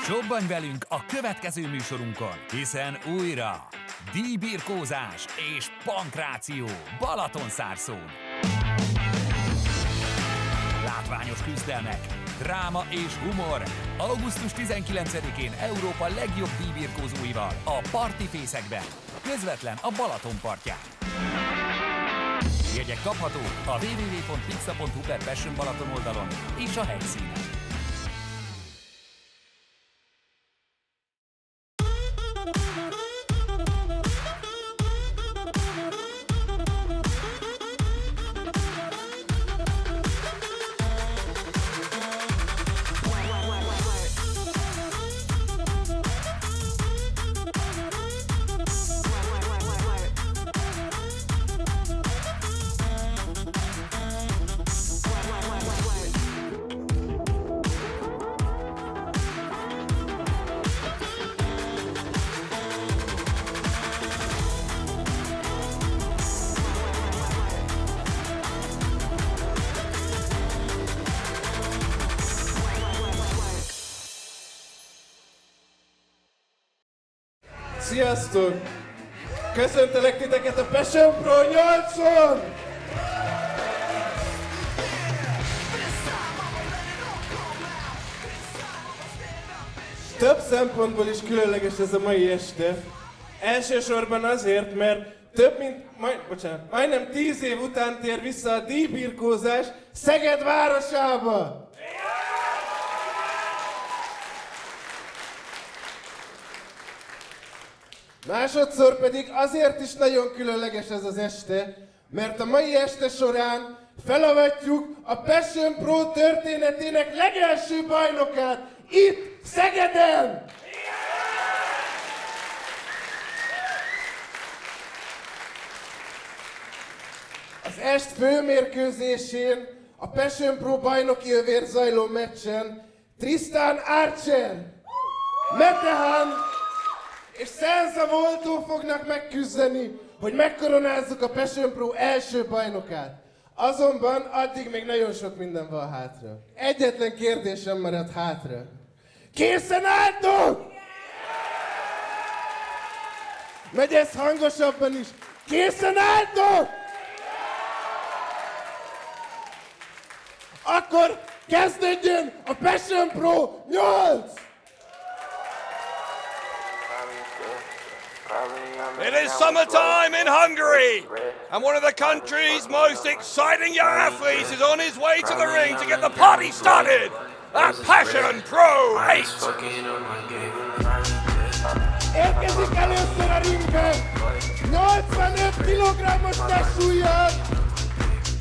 Csobbanj velünk a következő műsorunkon, hiszen újra díjbirkózás és pankráció Balatonszárszón. Látványos küzdelmek, dráma és humor. Augusztus 19-én Európa legjobb díjbirkózóival a Partyfészekben, közvetlen a Balaton partján. Jegyek kaphatók a www.pizza.hu/Passion Balaton oldalon és a helyszínen. Sziasztok! Köszöntelek titeket a Passion Pro 8-on! Több szempontból is különleges ez a mai este. Elsősorban azért, mert majdnem 10 év után tér vissza a díjbirkózás Szeged városába! Másodszor pedig azért is nagyon különleges ez az este, mert a mai este során felavatjuk a Passion Pro történetének legelső bajnokát itt, Szegeden! Az est főmérkőzésén, a Passion Pro bajnoki övért zajló meccsen Tristan Archer, Metehan és Senza Volto fognak megküzdeni, hogy megkoronázzuk a Passion Pro első bajnokát. Azonban addig még nagyon sok minden van hátra. Egyetlen kérdésem maradt hátra. Készen álltok? Megy ez hangosabban is. Készen álltok? Akkor kezdődjön a Passion Pro 8! It is summertime in Hungary, and one of the country's most exciting young athletes is on his way to the ring to get the party started at Passion Pro 8. Érkezik először a ringbe 85 kg-os testsúllyal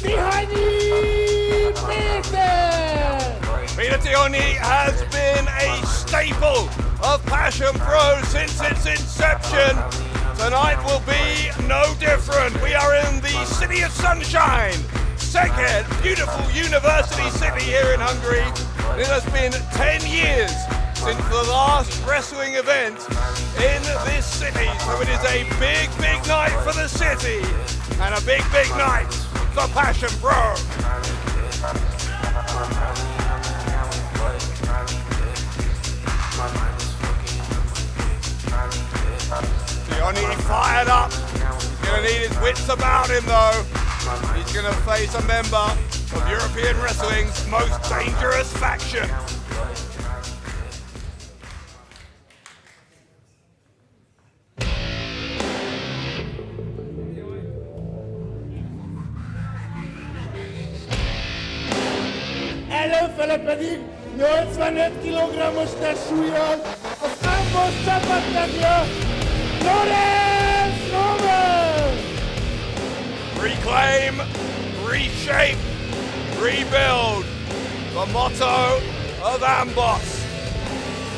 Tihanyi Péter! Peter Tihanyi has been a staple of Passion Pro since its inception. Tonight will be no different. We are in the city of sunshine, Szeged, beautiful university city here in Hungary. It has been 10 years since the last wrestling event in this city. So it is a big, big night for the city and a big, big night for Passion Pro. Tihanyi fired up. He's going to need his wits about him though. He's going to face a member of European Wrestling's most dangerous faction. Előfele pedig 85 kg-os testsúllyal az Amboss csapattagja Laurance! Reclaim, reshape, rebuild. The motto of Amboss.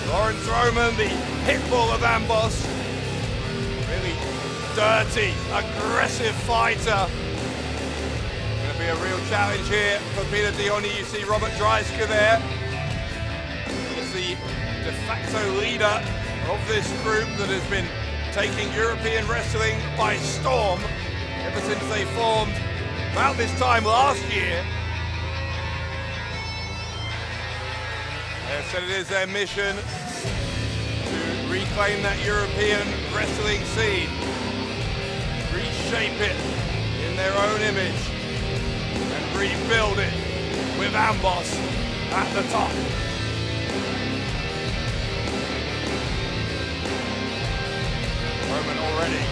Laurance Roman, the pitbull of Amboss. Really dirty, aggressive fighter. Going to be a real challenge here for Peter Tihanyi. You see Robert Dreisker there. He's the de facto leader of this group that has been taking European wrestling by storm ever since they formed about this time last year. They have said it is their mission reclaim that European wrestling scene, reshape it in their own image, and rebuild it with Amboss at the top. Roman already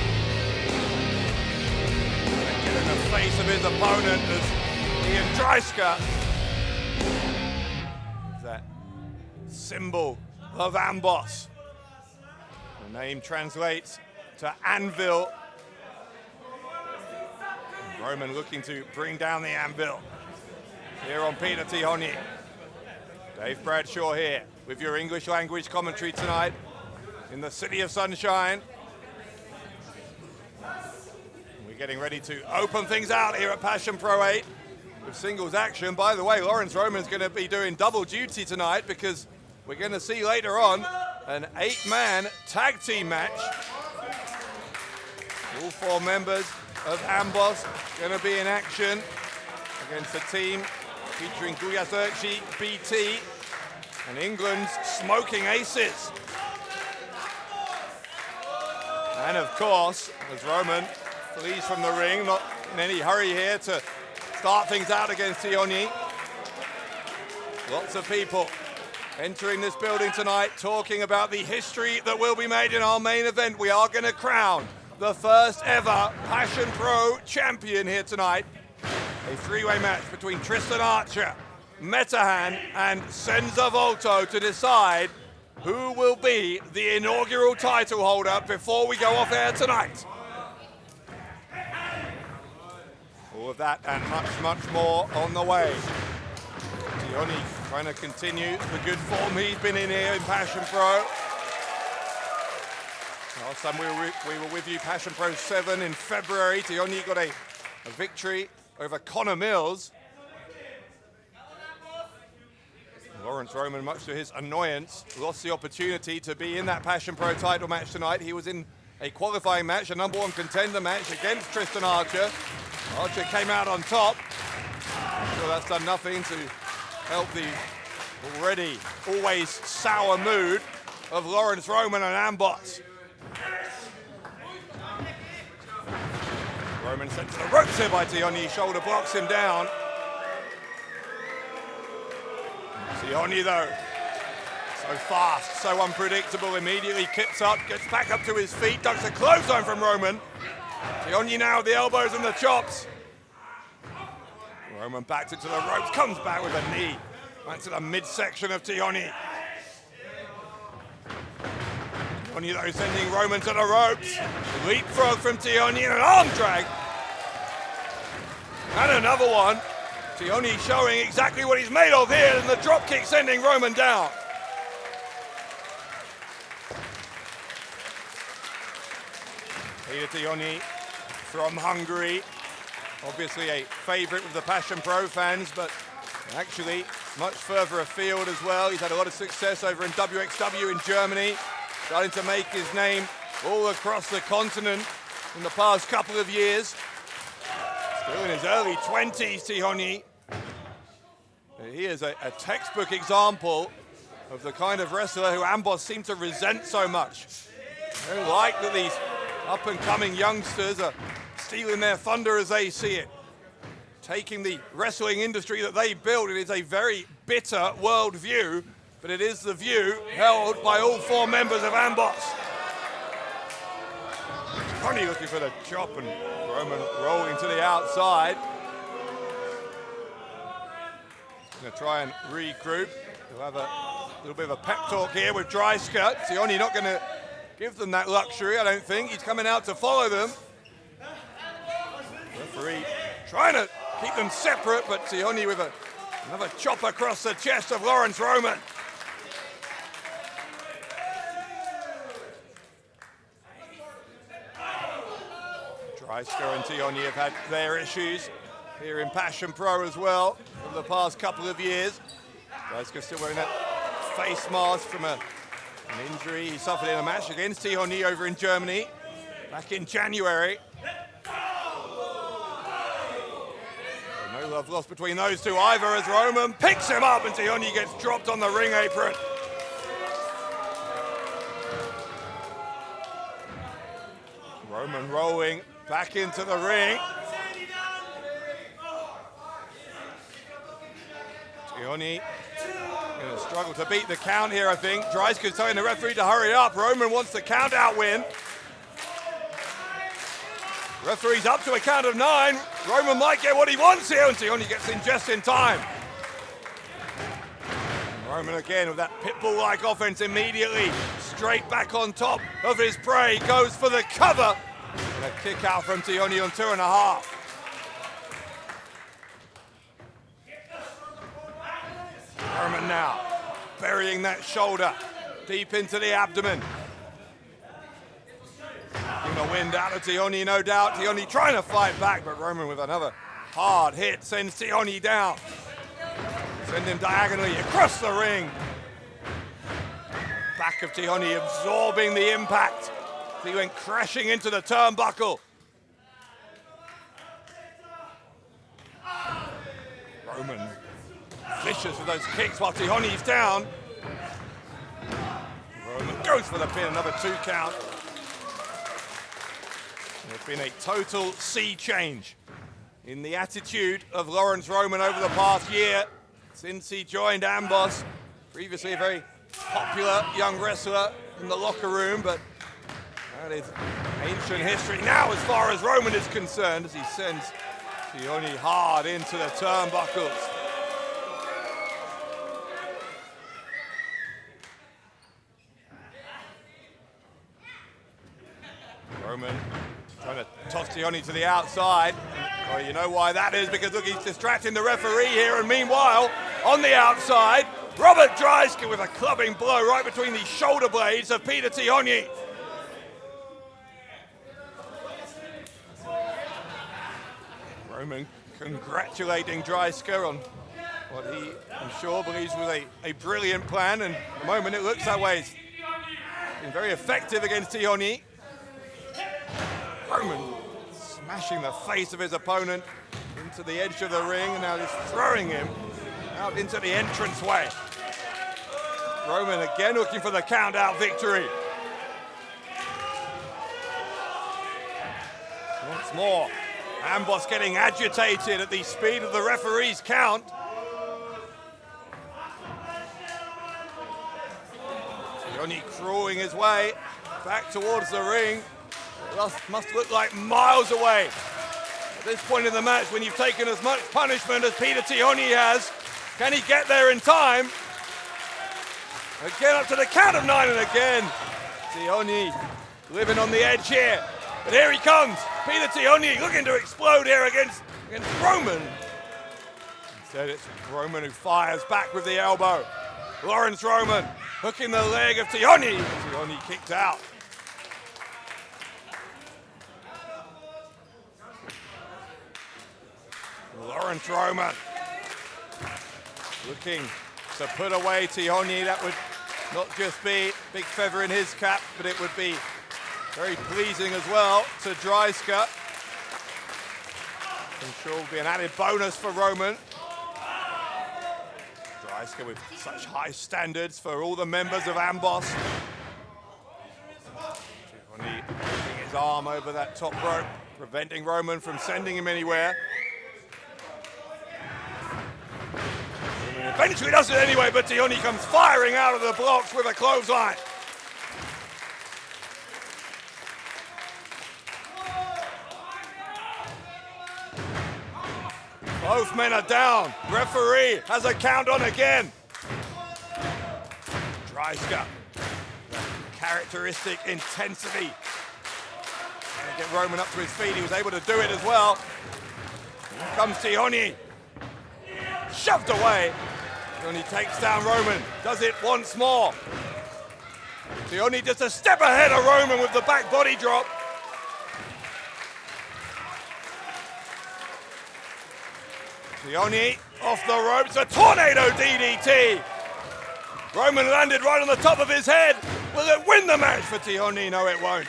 get in the face of his opponent as Ian Reyca. That symbol of Amboss. The name translates to anvil. And Roman looking to bring down the anvil here on Peter Tihanyi. Dave Bradshaw here with your English language commentary tonight in the City of Sunshine. We're getting ready to open things out here at Passion Pro 8 with singles action. By the way, Laurance Roman's going to be doing double duty tonight because we're going to see later on an 8-man tag team match. All 4 members of Amboss going to be in action against a team featuring Gulyás, BT, and England's Smoking Aces. And of course, as Roman flees from the ring, not in any hurry here to start things out against Tihanyi. Lots of people entering this building tonight talking about the history that will be made in our main event. We are going to crown the first ever Passion Pro champion here tonight. A 3-way match between Tristan Archer, Metehan, and Senza Volto to decide who will be the inaugural title holder before we go off air tonight. All of that and much, much more on the way. Tihanyi trying to continue the good form he's been in here in Passion Pro. Last time we were with you, Passion Pro 7 in February. Tihanyi got a victory over Connor Mills. Laurance Roman, much to his annoyance, lost the opportunity to be in that Passion Pro title match tonight. He was in a qualifying match, a #1 contender match against Tristan Archer. Archer came out on top. Well, that's done nothing to help the already always sour mood of Laurance Roman and Amboss. Roman sent to the ropes here by Tihanyi. Shoulder blocks him down. Tihanyi, though, so fast, so unpredictable, immediately kips up, gets back up to his feet, ducks a clothesline from Roman. Tihanyi now with the elbows and the chops. Roman backs it to the ropes, comes back with a knee. Back to the midsection of Tihanyi. Tihanyi, though, sending Roman to the ropes. Leapfrog from Tihanyi and an arm drag. And another one. Tihanyi showing exactly what he's made of here, and the drop kick sending Roman down. Peter Tihanyi from Hungary. Obviously a favourite with the Passion Pro fans, but actually much further afield as well. He's had a lot of success over in WXW in Germany, starting to make his name all across the continent in the past couple of years. Still in his early 20s, Tihanyi. He is a textbook example of the kind of wrestler who Amboss seemed to resent so much. They don't like that these up-and-coming youngsters are stealing their thunder as they see it. Taking the wrestling industry that they built. It is a very bitter worldview, but it is the view held by all 4 members of Amboss. Tihanyi looking for the chop and Roman rolling to the outside. Going to try and regroup. He'll have a little bit of a pep talk here with Reyca. Tihanyi not going to give them that luxury, I don't think. He's coming out to follow them. Referee trying to keep them separate, but Tihanyi with another chop across the chest of Laurance Roman. Reyca and Tihanyi have had their issues here in Passion Pro as well over the past couple of years. Reyca still wearing that face mask from an injury he suffered in a match against Tihanyi over in Germany back in January. No love lost between those two either as Roman picks him up and Tihanyi gets dropped on the ring apron. Roman rolling back into the ring. Tihanyi going to struggle to beat the count here, I think. Reyca's telling the referee to hurry up. Roman wants the count out win. Referee's up to a count of 9. Roman might get what he wants here, and Tihanyi gets in just in time. Roman again with that pitbull-like offense immediately. Straight back on top of his prey. Goes for the cover. And a kick out from Tihanyi on 2.5. Roman now burying that shoulder deep into the abdomen. Getting the wind out of Tihanyi, no doubt. Tihanyi trying to fight back, but Roman with another hard hit sends Tihanyi down. Send him diagonally across the ring. Back of Tihanyi absorbing the impact. He went crashing into the turnbuckle. Roman vicious with those kicks while Tihanyi's down. Roman goes for the pin, another 2 count. There's been a total sea change in the attitude of Laurance Roman over the past year since he joined Amboss. Previously a very popular young wrestler in the locker room, but that is ancient history now as far as Roman is concerned, as he sends Tihanyi hard into the turnbuckles. Roman trying to toss Tihanyi to the outside. Well, you know why that is, because look, he's distracting the referee here, and meanwhile, on the outside, Robert Reyca with a clubbing blow right between the shoulder blades of Peter Tihanyi. Roman congratulating Reyca on what he, I'm sure, believes was a brilliant plan, and at the moment it looks that way. He's been very effective against Tihanyi. Roman smashing the face of his opponent into the edge of the ring, and now he's throwing him out into the entranceway. Roman again looking for the count-out victory. Once more, Amboss getting agitated at the speed of the referee's count. Tihanyi crawling his way back towards the ring. Must look like miles away at this point in the match when you've taken as much punishment as Peter Tihanyi has. Can he get there in time? Again up to the count of 9, and again Tihanyi living on the edge here. But here he comes, Peter Tihanyi looking to explode here against Roman. Instead it's Roman who fires back with the elbow. Laurance Roman hooking the leg of Tihanyi. Tihanyi kicked out. Laurance Roman looking to put away Tihanyi. That would not just be a big feather in his cap, but it would be very pleasing as well to Reyca. I'm sure will be an added bonus for Roman. Reyca with such high standards for all the members of Amboss. Tihanyi putting his arm over that top rope, preventing Roman from sending him anywhere. Eventually does it anyway, but Tihanyi comes firing out of the blocks with a clothesline. Both men are down. Referee has a count on again. Reyca, characteristic intensity. Trying to get Roman up to his feet. He was able to do it as well. Here comes Tihanyi. Shoved away. Tihanyi takes down Roman, does it once more. Tihanyi just a step ahead of Roman with the back body drop. Tihanyi off the ropes, a tornado DDT. Roman landed right on the top of his head. Will it win the match for Tihanyi? No, it won't.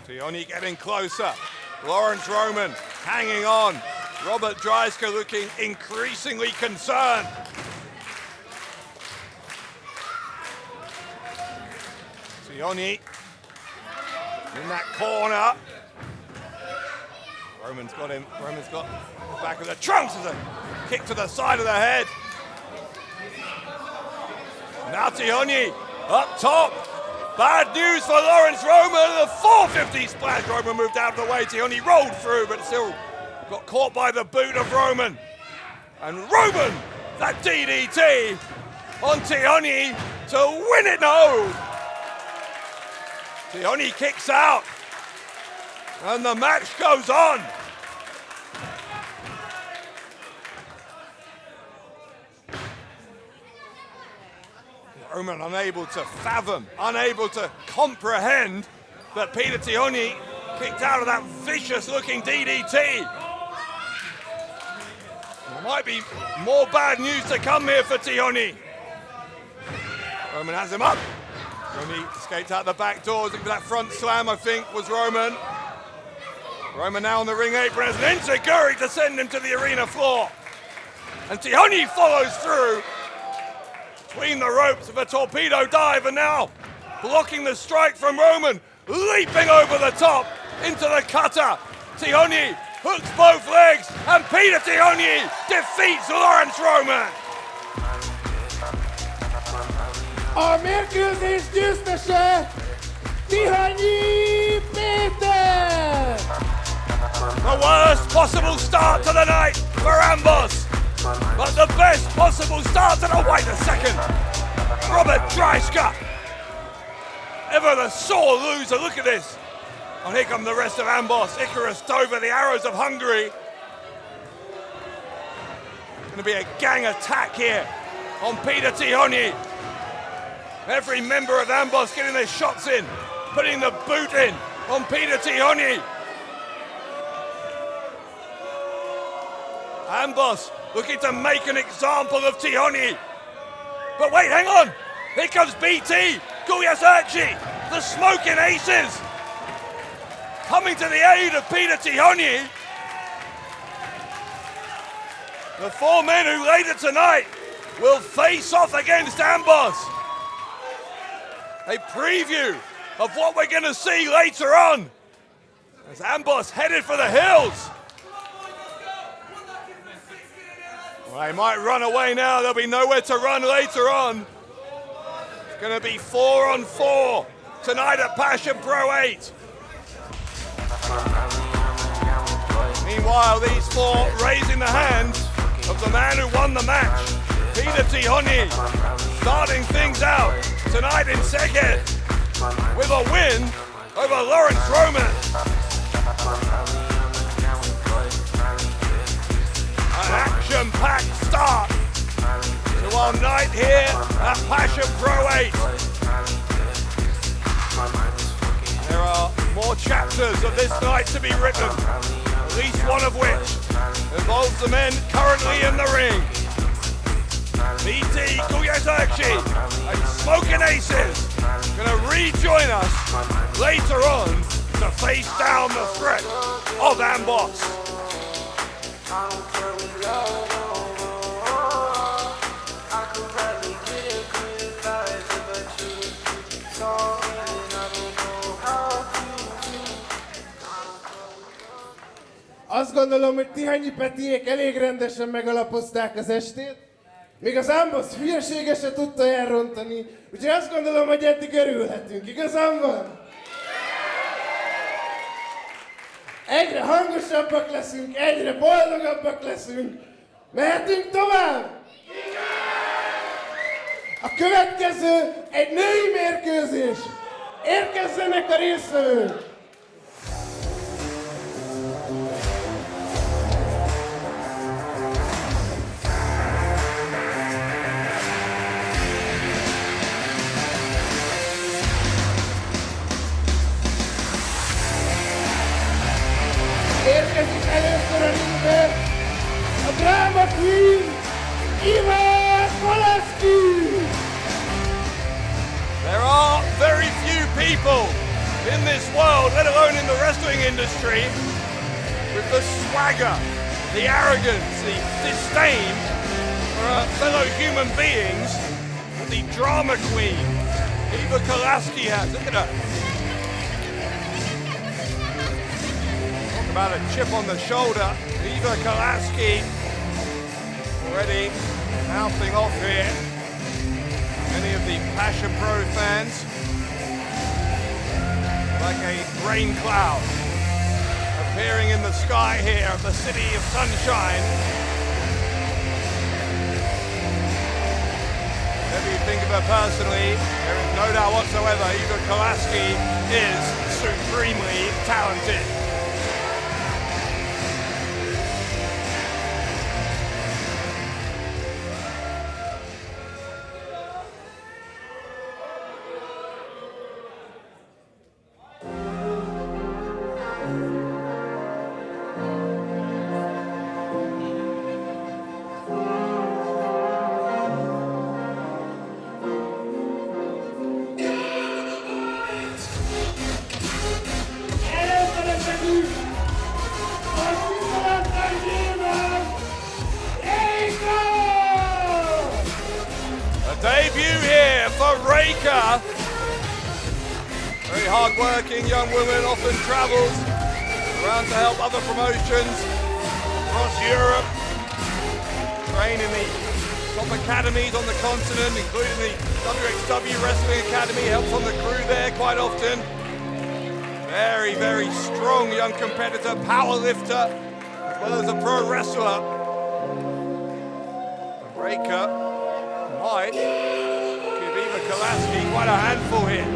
Tihanyi getting closer. Laurance Roman hanging on. Robert Reyca looking increasingly concerned. Tihanyi in that corner. Roman's got him. Roman's got the back of the trunks as a kick to the side of the head. Now Tihanyi up top. Bad news for Laurance Roman. The 450 splash. Roman moved out of the way. Tihanyi rolled through, but still got caught by the boot of Roman. And Roman, that DDT on Tihanyi to win it. No. Tihanyi kicks out. And the match goes on. Roman unable to fathom, unable to comprehend that Peter Tihanyi kicked out of that vicious-looking DDT. There might be more bad news to come here for Tihanyi. Roman has him up. Tihanyi escaped out the back doors. Look at that front slam, I think, was Roman. Roman now on the ring apron has an enziguri to send him to the arena floor. And Tihanyi follows through between the ropes of a torpedo dive, and now blocking the strike from Roman, leaping over the top into the cutter. Tihanyi hooks both legs, and Peter Tihanyi defeats Laurance Roman. A mérkőzés győztese Tihanyi Péter! The worst possible start to the night for Amboss, but the best possible start to the... Wait a second! Robert Reyca! Ever the sore loser, look at this! Oh, here come the rest of Amboss. Icarus Dover, the Arrows of Hungary. Going to be a gang attack here on Peter Tihanyi. Every member of Amboss getting their shots in, putting the boot in on Peter Tihanyi. Amboss looking to make an example of Tihanyi. But wait, hang on! Here comes BT+Gulyas, the Smokin Aces, coming to the aid of Peter Tihanyi. The four men who later tonight will face off against Amboss. A preview of what we're going to see later on as Amboss headed for the hills. Well, they might run away now. There'll be nowhere to run later on. It's going to be 4-on-4 tonight at Passion Pro 8. Meanwhile, these four raising the hand of the man who won the match, Peter Tihanyi, starting things out tonight in Szeged with a win over Laurance Roman. An action-packed start to our night here at Passion Pro 8. There are more chapters of this night to be written, at least one of which involves the men currently in the ring. BT+Gulyas and Smokin Aces gonna rejoin us later on to face down the threat of Amboss. Azt gondolom, hogy Tihanyi Petiék elég rendesen megalapozták az estét, még az Amboss hülyesége se tudta elrontani, úgyhogy azt gondolom, hogy eddig örülhetünk. Igazam van? Egyre hangosabbak leszünk, egyre boldogabbak leszünk. Mehetünk tovább? A következő egy női mérkőzés. Érkezzenek a résztvevők! Érkezik először a ringbe a Drama Queen, Iva Kolasky! There are very few people in this world, let alone in the wrestling industry, with the swagger, the arrogance, the disdain for fellow human beings, the Drama Queen, Iva Kolasky has. Look at her. Talk about a chip on the shoulder. Iva Kolasky already mouthing off here. Many of the Passion Pro fans, like a rain cloud appearing in the sky here of the city of sunshine. Whatever you think of her personally, there is no doubt whatsoever Iva Kolasky is supremely talented. Debut here for Reyca. Very hard-working young woman, often travels around to help other promotions across Europe. Train in the top academies on the continent, including the WXW Wrestling Academy, helps on the crew there quite often. Very, very strong young competitor, power lifter, as well as a pro wrestler. Reyca might give Iva Kolasky quite a handful here.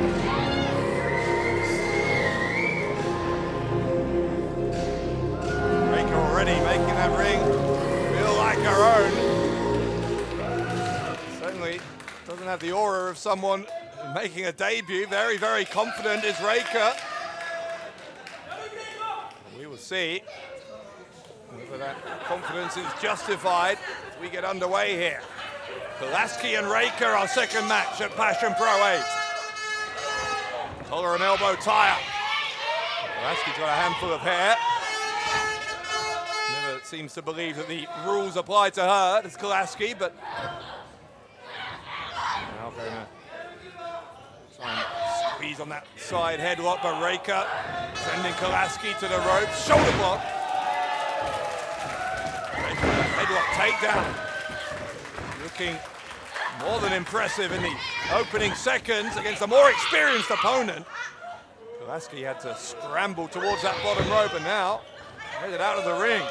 Reyca already making that ring feel like her own. Certainly doesn't have the aura of someone making a debut. Very, very confident is Reyca. We will see whether that confidence is justified as we get underway here. Kolasky and Reyca, our second match at Passion Pro 8. Collar and elbow tie-up. Kolasky's got a handful of hair. Never seems to believe that the rules apply to her, as Kolasky, but now going to try and squeeze on that side headlock, but Reyca sending Kolasky to the ropes. Shoulder block. Reyca, headlock takedown. Looking more than impressive in the opening seconds against a more experienced opponent. Kolasky had to scramble towards that bottom rope and now headed out of the ring.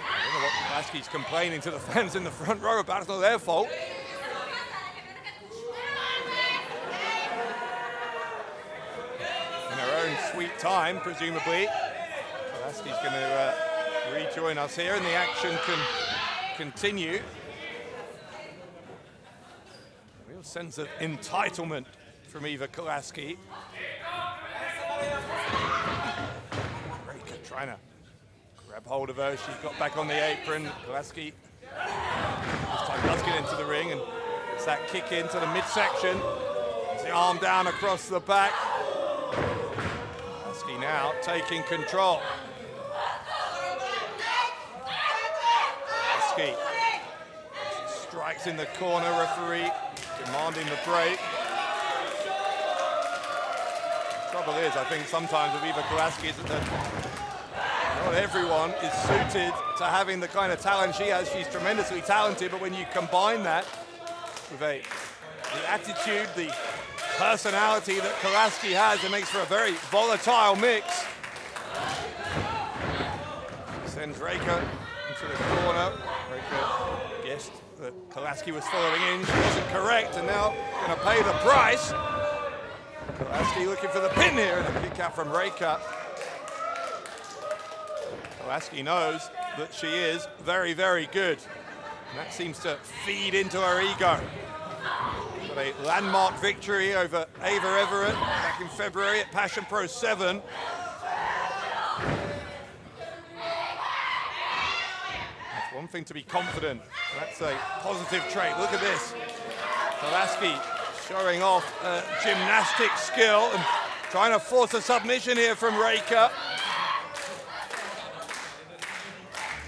I don't know what Kolasky's complaining to the fans in the front row about. It's not their fault. In her own sweet time, presumably. Kolasky's going to rejoin us here and the action can continue. A real sense of entitlement from Iva Kolasky. Reyca trying to grab hold of her. She's got back on the apron. Kolasky this time does get into the ring and gets that kick into the midsection. Gets the arm down across the back. Kolasky now taking control. Strikes in the corner, referee demanding the break. The trouble is, I think sometimes with Iva Kolasky is that not everyone is suited to having the kind of talent she has. She's tremendously talented, but when you combine that with the attitude, the personality that Kolasky has, it makes for a very volatile mix. Sends Reyca into the corner. Reyca guessed that Kolasky was following in. She wasn't correct, and now going to pay the price. Kolasky looking for the pin here, and a kick out from Reyca. Kolasky knows that she is very, very good, and that seems to feed into her ego. Got a landmark victory over Ava Everett back in February at Passion Pro 7. One thing to be confident, that's a positive trait. Look at this. Kolasky showing off gymnastic skill and trying to force a submission here from Reyca.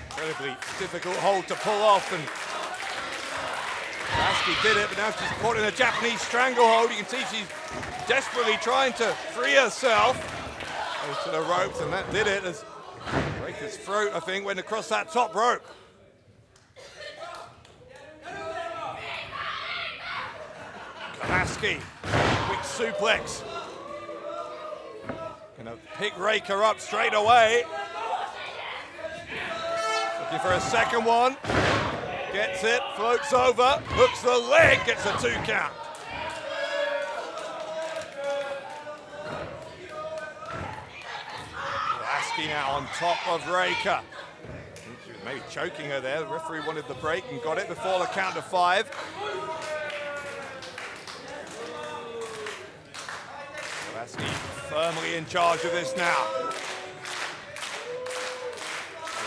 Incredibly difficult hold to pull off, and Kolasky Kolasky did it, but now she's caught in a Japanese stranglehold. You can see she's desperately trying to free herself. Goes to the ropes, and that did it as Reyca's throat, I think, went across that top rope. Kolasky, quick suplex. Gonna pick Reyca up straight away. Looking for a second one. Gets it, floats over, hooks the leg, gets a 2 count. Kolasky now on top of Reyca. She was maybe choking her there. The referee wanted the break and got it before the count of 5. Kolasky firmly in charge of this now.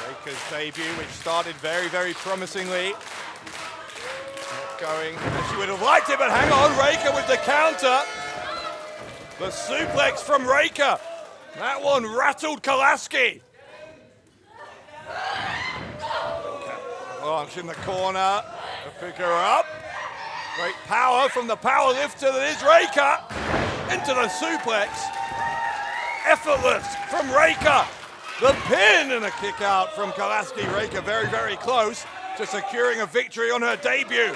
Reyca's debut, which started very, very promisingly. Not going as she would have liked it, but hang on, Reyca with the counter. The suplex from Reyca. That one rattled Kolasky. Laurance in the corner. Pick her up. Great power from the power lifter that is Reyca. Into the suplex. Effortless from Reyca. The pin and a kick out from Kolasky. Reyca very, very close to securing a victory on her debut.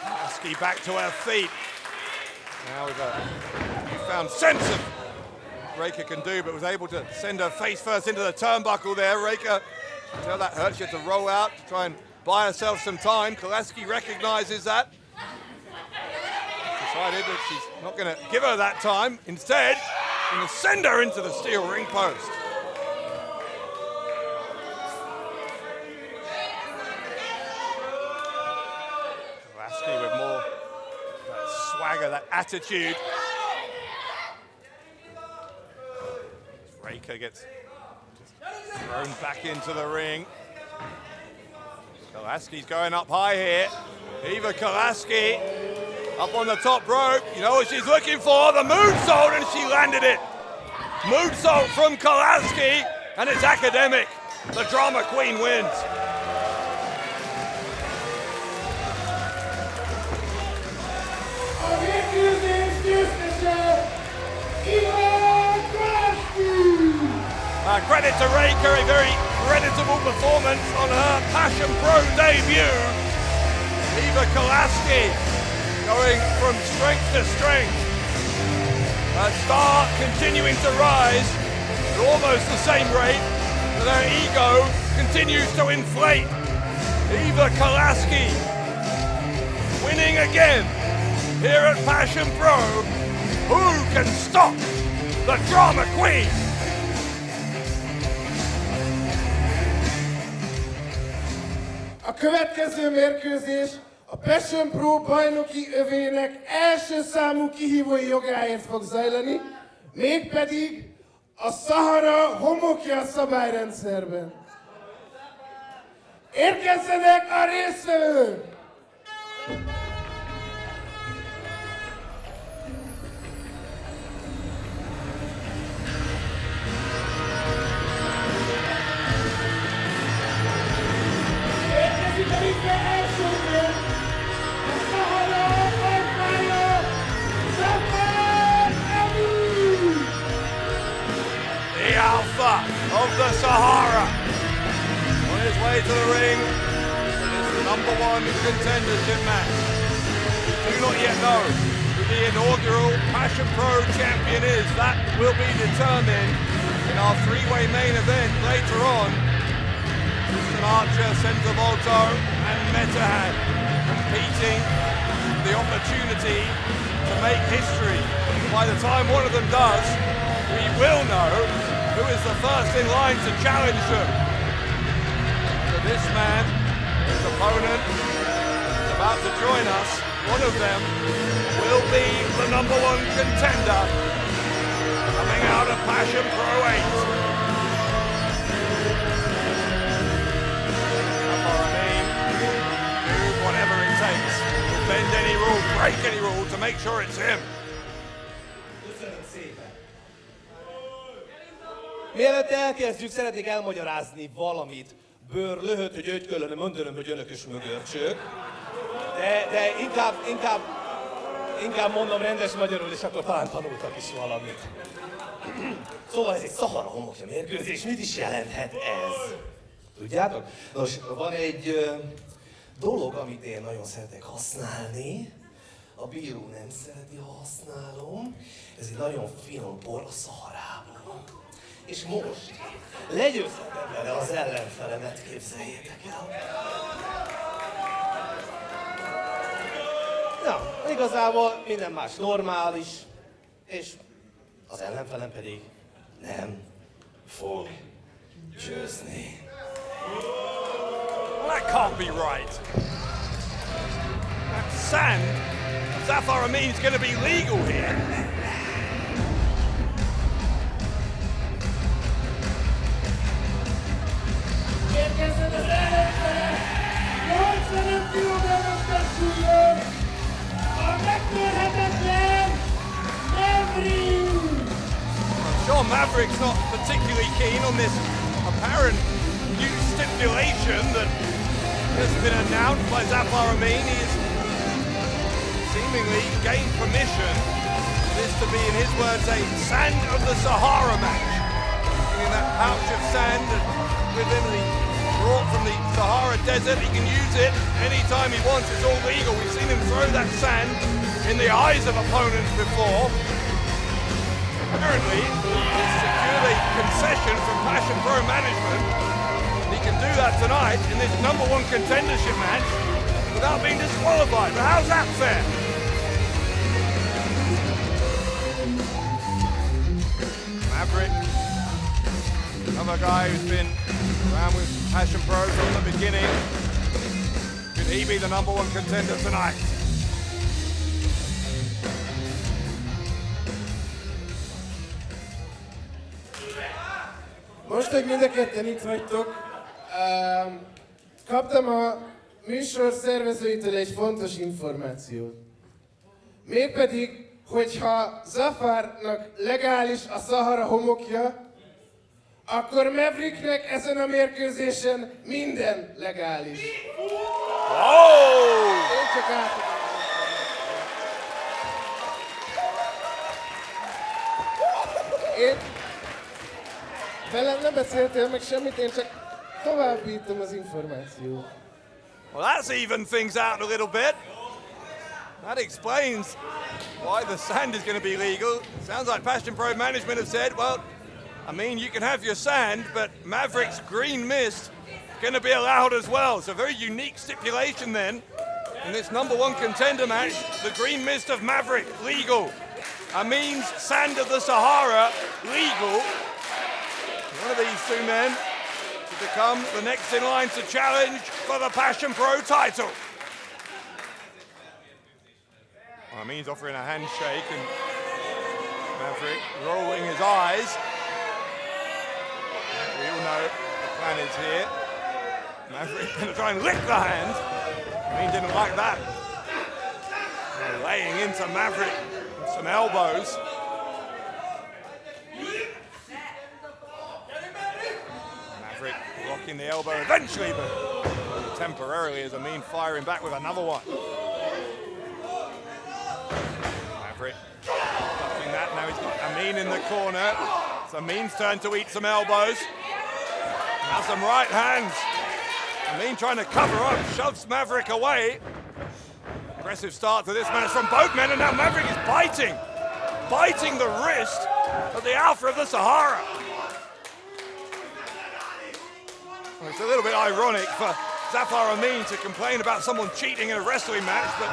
Kolasky back to her feet. Now with a newfound sense of what Reyca can do, but was able to send her face first into the turnbuckle there. Reyca, until that hurt, she had to roll out to try and buy herself some time. Kolasky recognizes that. Decided that she's not going to give her that time. Instead, going to send her into the steel ring post. Kolasky with more that swagger, that attitude. Reyca gets thrown back into the ring. Kolasky's going up high here. Iva Kolasky up on the top rope. You know what she's looking for? The moonsault, and she landed it. Moonsault from Kolasky, and it's academic. The drama queen wins. Credit to Reyca, a very creditable performance on her Passion Pro debut. Iva Kolasky going from strength to strength. Her star continuing to rise at almost the same rate that her ego continues to inflate. Iva Kolasky winning again here at Passion Pro. Who can stop the drama queen? A következő mérkőzés a Passion Pro bajnoki övének első számú kihívói jogáért fog zajlani, mégpedig a Szahara homokja szabályrendszerben. Érkezzenek a résztvevők! The Alpha of the Sahara on his way to the ring for this #1 contendership match. We do not yet know who the inaugural Passion Pro champion is. That will be determined in our 3-way main event later on. Tristan Archer, Senza Volto and Metehan competing for the opportunity to make history. By the time one of them does, we will know who is the first in line to challenge them. So this man, his opponent, is about to join us. One of them will be the #1 contender coming out of Passion Pro 8. Zafar Ameen, do whatever it takes. He'll bend any rule, break any rule to make sure it's him. Mielőtt elkezdjük, szeretnék elmagyarázni valamit. Bőr löhött, hogy ögykölön, mondanom, hogy önökös mögörcsök. De inkább mondom rendes magyarul, és akkor talán tanultak is valamit. Szóval ez egy Szahara homokja mérkőzés, mit is jelenthet ez? Tudjátok? Nos, van egy dolog, amit én nagyon szeretek használni. A bíró nem szereti, ha használom. Ez egy nagyon finom por a Szaharából. És most legyőzhetem vele az ellenfelemet, képzeljétek el. Na, igazából minden más normális, és az ellenfelem pedig nem fog győzni. Well, that can't be right. That sand, Zafar Ameen is going to be legal here. Érkezzen az ellenfele! 85 kg-os testsúlyom! A megtörhetetlen Maverick! I'm sure Maverick's not particularly keen on this apparent new stipulation that has been announced by Zafar Ameen. He has seemingly gained permission for this to be, in his words, a Sand of the Sahara match. In that pouch of sand with him, brought from the Sahara Desert, he can use it anytime he wants. It's all legal. We've seen him throw that sand in the eyes of opponents before. Apparently, he's secured a concession from Passion Pro management. He can do that tonight in this #1 contendership match without being disqualified. But how's that fair? Maverick, another guy who's been around with Passion Pro from the beginning. Could he be the #1 contender tonight? Most, hogy mind a ketten itt vagytok, kaptam a műsor szervezőitől egy fontos információt. Mégpedig, hogyha Zafarnak legális a Szahara homokja, akkor Mavericknek ezen a mérkőzésen minden legális. Oh! Én csak átadom. Én velem nem beszéltél meg semmit, én csak továbbítom az információt. Well, that's evened things out a little bit. That explains why the sand is going to be legal. Sounds like Passion Pro management have said, well, I mean, you can have your sand, but Maverick's green mist is going to be allowed as well. It's a very unique stipulation then. In this #1 contender match, the green mist of Maverick, legal. Ameen's sand of the Sahara, legal. One of these two men to become the next in line to challenge for the Passion Pro title. Ameen's offering a handshake and Maverick rolling his eyes. We all know the plan is here. Maverick gonna try and lick the hand. Ameen didn't like that. They're laying into Maverick with some elbows. Maverick blocking the elbow eventually, but temporarily as Ameen firing back with another one. Maverick ducking that, now he's got Ameen in the corner. It's Ameen's turn to eat some elbows. Now some right hands. Ameen trying to cover up, shoves Maverick away. Aggressive start to this match from both men, and now Maverick is biting the wrist of the Alpha of the Sahara. Well, it's a little bit ironic for Zafar Ameen to complain about someone cheating in a wrestling match, but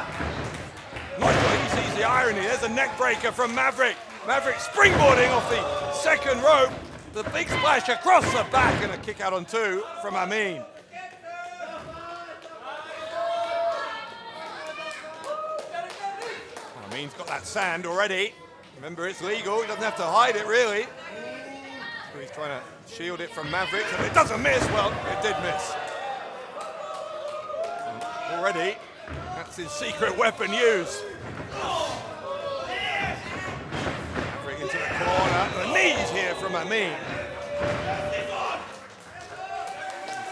not sure he sees the irony. There's a neck breaker from Maverick. Maverick springboarding off the second rope. The big splash across the back and a kick out on two from Ameen. Ameen's got that sand already. Remember, it's legal. He doesn't have to hide it, really. So he's trying to shield it from Maverick. And it doesn't miss. Well, it did miss. And already, that's his secret weapon used. Maverick into the corner. The knees here from Ameen.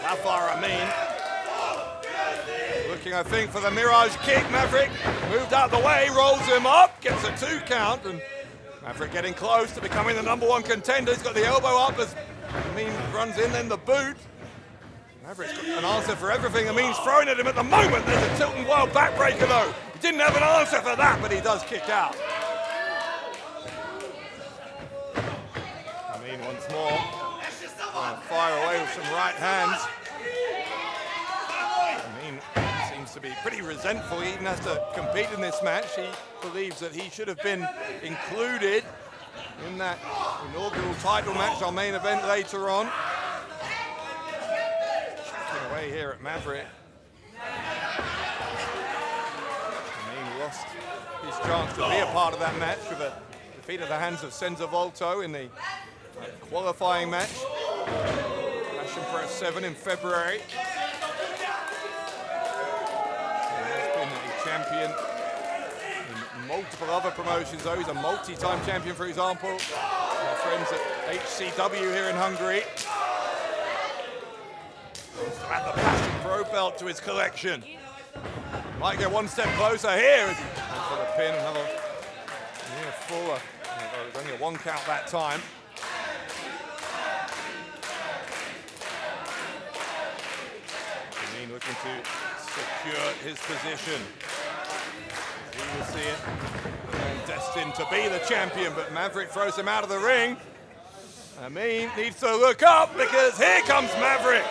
Zafar Ameen looking, I think, for the Mirage kick. Maverick moved out the way, rolls him up, gets a 2 count, and Maverick getting close to becoming the #1 contender. He's got the elbow up as Ameen runs in, then the boot. Maverick's got an answer for everything. Ameen's throwing at him at the moment. There's a Tilton World backbreaker though. He didn't have an answer for that, but he does kick out. Ameen once more. Fire away with some right hands. Ameen seems to be pretty resentful. He even has to compete in this match. He believes that he should have been included in that inaugural title match, our main event later on. Checking away here at Maverick. Ameen lost his chance to be a part of that match with a defeat at the hands of Senza Volto in the qualifying match. Passion Pro 7 in February. He has been a champion in multiple other promotions though. He's a multi-time champion, for example. Our friends at HCW here in Hungary. Add the Passion Pro belt to his collection. Might get one step closer here. And for the pin, another near full. There's only a 1 count that time. Looking to secure his position. He will see it. Destined to be the champion, but Maverick throws him out of the ring. Ameen needs to look up because here comes Maverick.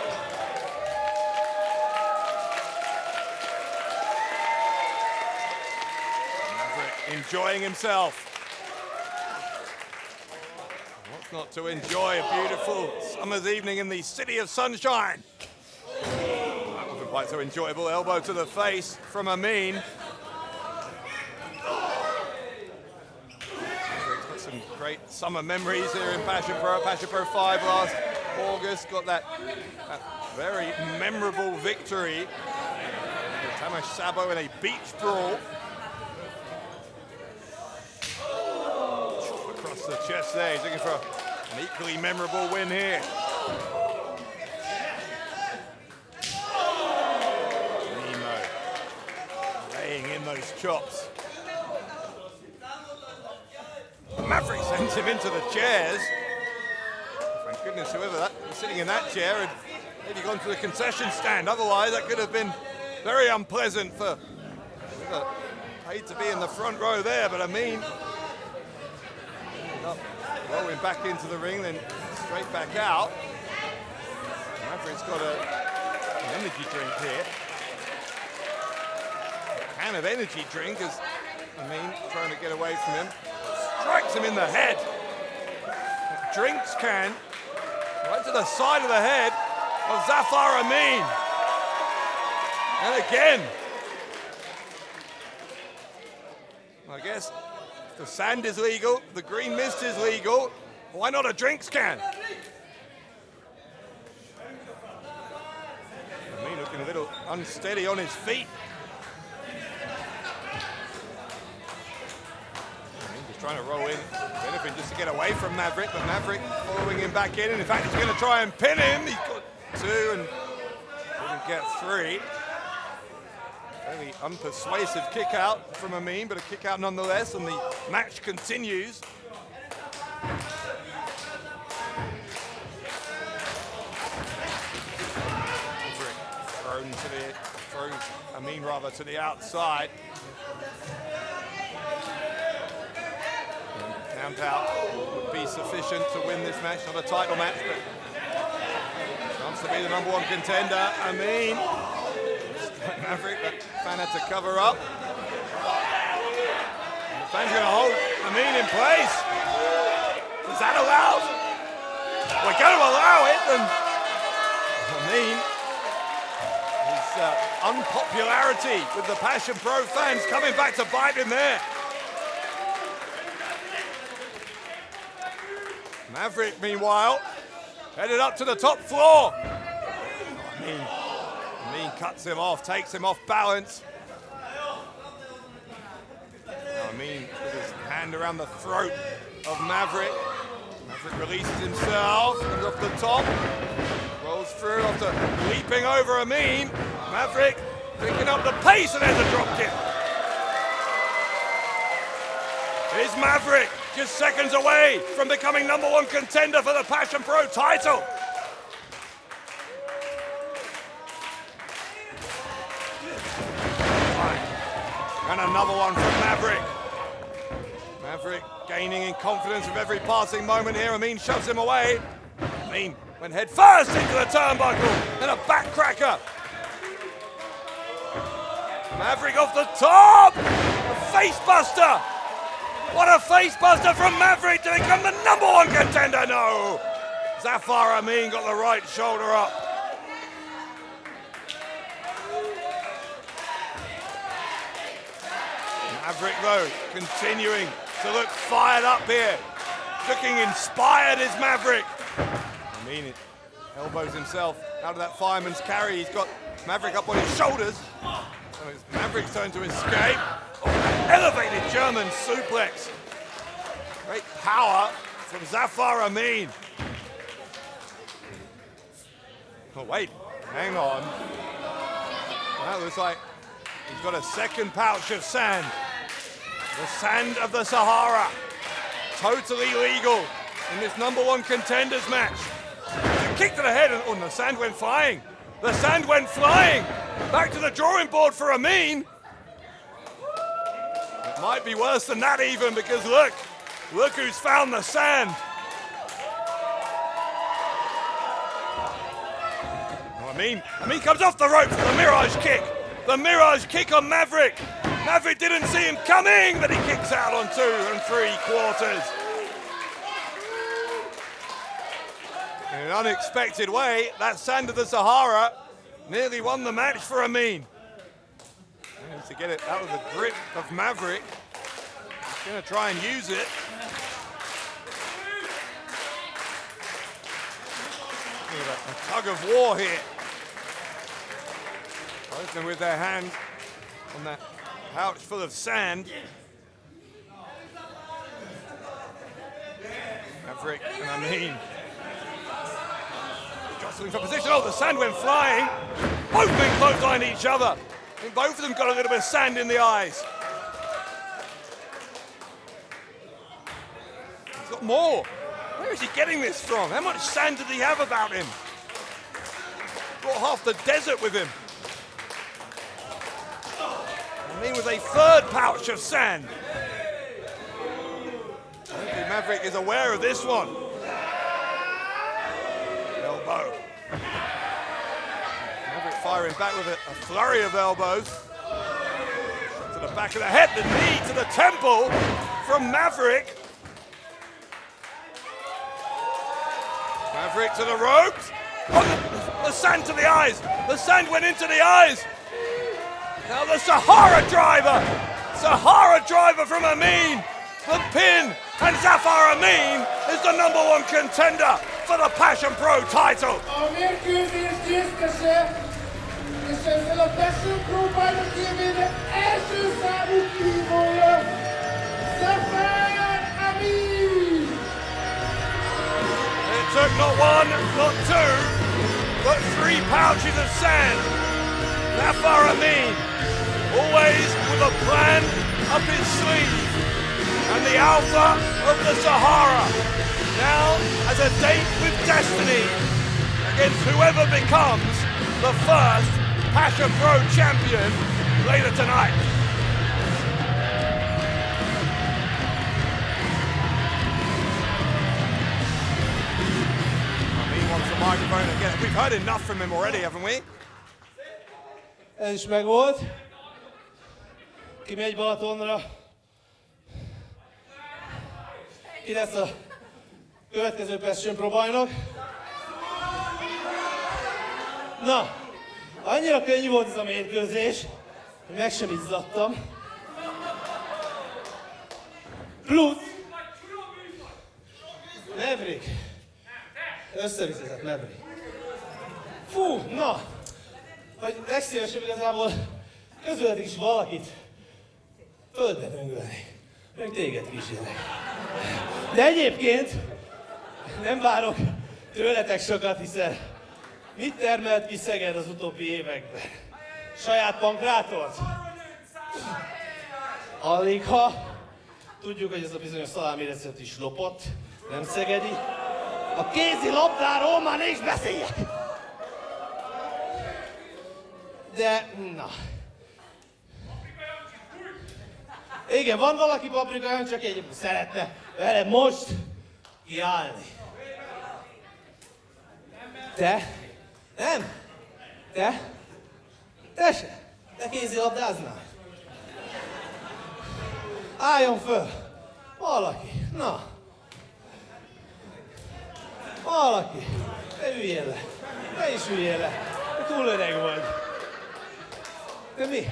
Maverick enjoying himself. What's not to enjoy a beautiful summer's evening in the city of sunshine? Quite so enjoyable. Elbow to the face from Ameen. He's got some great summer memories here in Passion Pro 5 last August. Got that very memorable victory with Tamás Szabó in a beach brawl. Chop across the chest there. He's looking for an equally memorable win here. In those chops. Maverick sends him into the chairs. Thank goodness whoever that was sitting in that chair had maybe gone to the concession stand. Otherwise, that could have been very unpleasant for whoever paid to be in the front row there. But Ameen rolling back into the ring, then straight back out. Maverick's got an energy drink here. Can of energy drink as Ameen trying to get away from him. Strikes him in the head. Drinks can right to the side of the head of Zafar Ameen. And again. I guess if the sand is legal, the green mist is legal, why not a drinks can? Ameen looking a little unsteady on his feet. Trying to roll in, if anything, just to get away from Maverick, but Maverick following him back in, and in fact he's going to try and pin him. He's got 2 and didn't get 3. Very unpersuasive kick out from Ameen, but a kick out nonetheless, and the match continues. Maverick throws Ameen rather to the outside. Count out would be sufficient to win this match, not a title match, but chance to be the #1 contender. Ameen, Maverick, that fan had to cover up. And the fan's going to hold Ameen in place. Is that allowed? We're going to allow it, and Ameen, his unpopularity with the Passion Pro fans coming back to bite him there. Maverick, meanwhile, headed up to the top floor. Ameen cuts him off, takes him off balance. Ameen with his hand around the throat of Maverick. Maverick releases himself, comes off the top, rolls through after leaping over Ameen. Maverick picking up the pace, and there's a drop kick. Here's Maverick, just seconds away from becoming #1 contender for the Passion Pro title. And another one from Maverick. Maverick gaining in confidence with every passing moment here. Ameen shoves him away. Ameen went head first into the turnbuckle, and a backcracker. Maverick off the top! A facebuster! What a facebuster from Maverick to become the #1 contender! No! Zafar Ameen got the right shoulder up. Maverick, though, continuing to look fired up here. Looking inspired is Maverick. Ameen elbows himself out of that fireman's carry. He's got Maverick up on his shoulders. So it's Maverick's turn to escape. Oh, elevated German suplex. Great power from Zafar Ameen. Oh, wait, hang on. That looks like he's got a second pouch of sand. The sand of the Sahara. Totally legal in this #1 contenders match. A kick to the head, and the sand went flying. The sand went flying. Back to the drawing board for Ameen. It might be worse than that even, because look who's found the sand. Oh, Ameen comes off the ropes for the Mirage kick. The Mirage kick on Maverick. Maverick didn't see him coming, but he kicks out on 2 3/4. In an unexpected way, that sand of the Sahara nearly won the match for Ameen. He needs to get it out of the grip of Maverick. He's going to try and use it. A tug of war here. Both of them with their hands on that pouch full of sand. Maverick and Ameen jostling for position. Oh, the sand went flying. Both men clotheslined each other. I think both of them got a little bit of sand in the eyes. He's got more. Where is he getting this from? How much sand did he have about him? Brought half the desert with him. Ameen with a third pouch of sand. I don't think Maverick is aware of this one. Elbow. Maverick firing back with a flurry of elbows. Shot to the back of the head, the knee to the temple from Maverick. Maverick to the ropes. Oh, the sand to the eyes. The sand went into the eyes. Now the Sahara driver. Sahara driver from Ameen. The pin. And Zafar Ameen is the #1 contender for the Passion Pro title. A mérkőzés győztese, és ezzel a Passion Pro bajnoki évének első számú kihívója, Zafar Ameen! It took not one, not two, but 3 pouches of sand. Zafar Ameen, always with a plan up his sleeve. And the Alpha of the Sahara now has a date with destiny against whoever becomes the first Passion Pro champion later tonight. He wants the microphone again. We've heard enough from him already, haven't we? Ez is megvolt. Ki megy Balatonra. Ki lesz a következő Passion Pro bajnok? Na, annyira könnyű volt ez a mérkőzés, hogy meg sem izzadtam. Plusz, Maverick. Összevizetett Maverick. Fú, na, hogy legszívesebb igazából közületik is valakit földbe döngölni. Meg téged kísérlek. De egyébként Nem várok tőletek sokat, hiszen mit termelt ki Szeged az utóbbi években? Saját pankrátort? Alig ha. Tudjuk, hogy ez a bizonyos szalámérezet is lopott, nem szegedi. A kézi labdáról már ne is beszéljek! De, na. Igen, van valaki paprika, csak egyébként szeretne vele most kiállni. Te? Nem? Te? Te se? Te kézilabdáznál? Álljon föl! Valaki, na! Valaki! Te üljél le! Te is üljél le! Te túl öreg vagy! Te mi?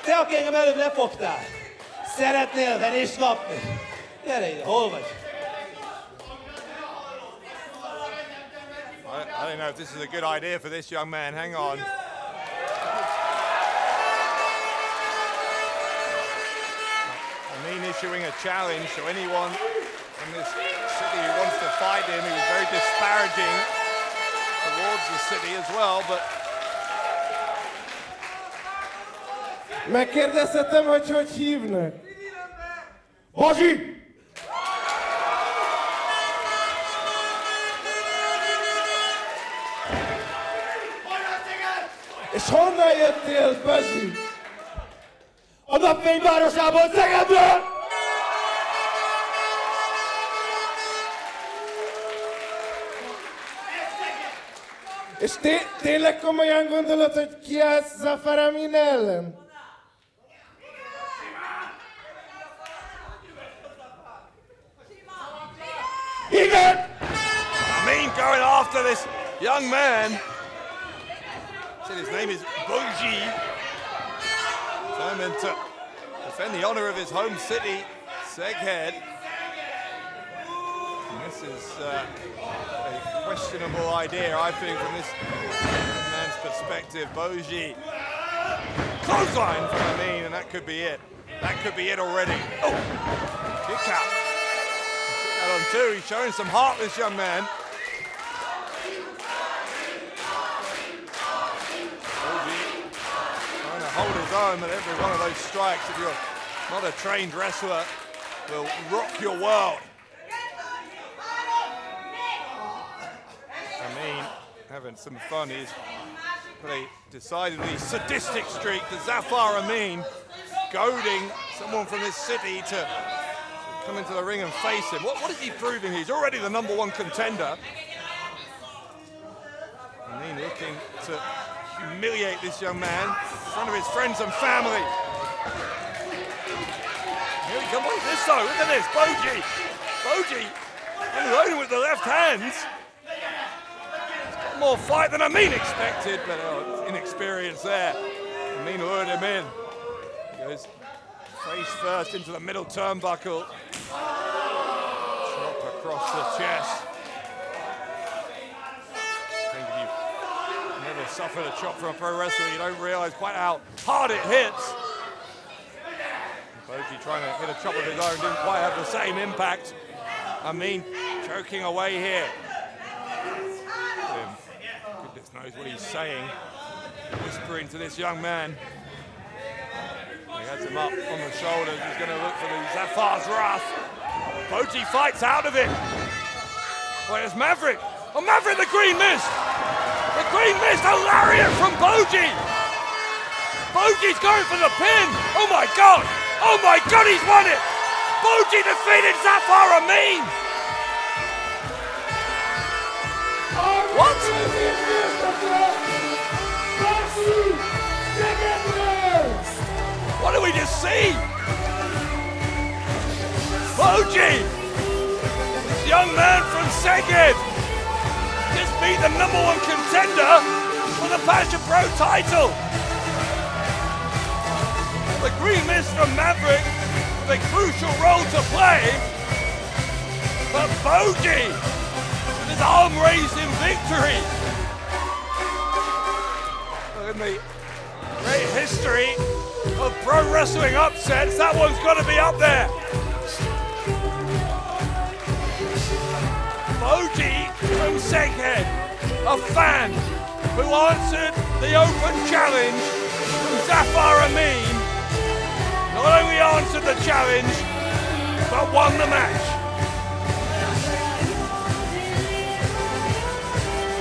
Te, aki engem előbb lefogtál! Szeretnél verést kapni? Gyere ide, hol vagy? I don't know if this is a good idea for this young man. Hang on. Ameen issuing a challenge to anyone in this city who wants to fight him. He was very disparaging towards the city as well, but... Megkérdezhetem, hogy hívnak? Bazsi! És honnan jöttél, Bazsi? A napfényvárosából, Szegedről! És tényleg komolyan gondolod, hogy kiállsz Zafar Ameen ellen? Igen! Ameen going after this young man. Said his name is Boji. Determined to defend the honor of his home city, Szeged. And this is a questionable idea, I think, from this man's perspective. Boji. Clothesline from Ameen, and that could be it. That could be it already. Oh! Kick out. Kick out on two. He's showing some heart, this young man. Hold his own, but every one of those strikes, if you're not a trained wrestler, will rock your world. Ameen having some fun. He's put a decidedly sadistic streak to Zafar Ameen, goading someone from this city to come into the ring and face him. What is he proving? He's already the #1 contender. Ameen looking to humiliate this young man in front of his friends and family. Here he comes. What is this though? Look at this. Boji. Boji unloading with the left hands. He's got more fight than Ameen expected, but inexperience there. Ameen lured him in. He goes face first into the middle turnbuckle. Chop across the chest. Suffered a chop from a pro wrestler, you don't realise quite how hard it hits. Boji trying to hit a chop of his own, didn't quite have the same impact. Ameen choking away here. Goodness knows what he's saying, whispering to this young man. He has him up on the shoulders, he's going to look for the Zafar's wrath. Boji fights out of it. Where's Maverick? Oh, Maverick, the green mist! The green mist, a lariat from Boji! Boji's going for the pin! Oh my god! Oh my god, he's won it! Boji defeated Zafar Ameen! What? What did we just see? Boji! This young man from Szeged! Just be the #1 contender for the Passion Pro title. The green mist from Maverick with a crucial role to play, but Boji with his arm raised in victory. In the great history of pro wrestling upsets, that one's got to be up there. Boji from Szeged, a fan who answered the open challenge from Zafar Ameen, not only answered the challenge, but won the match.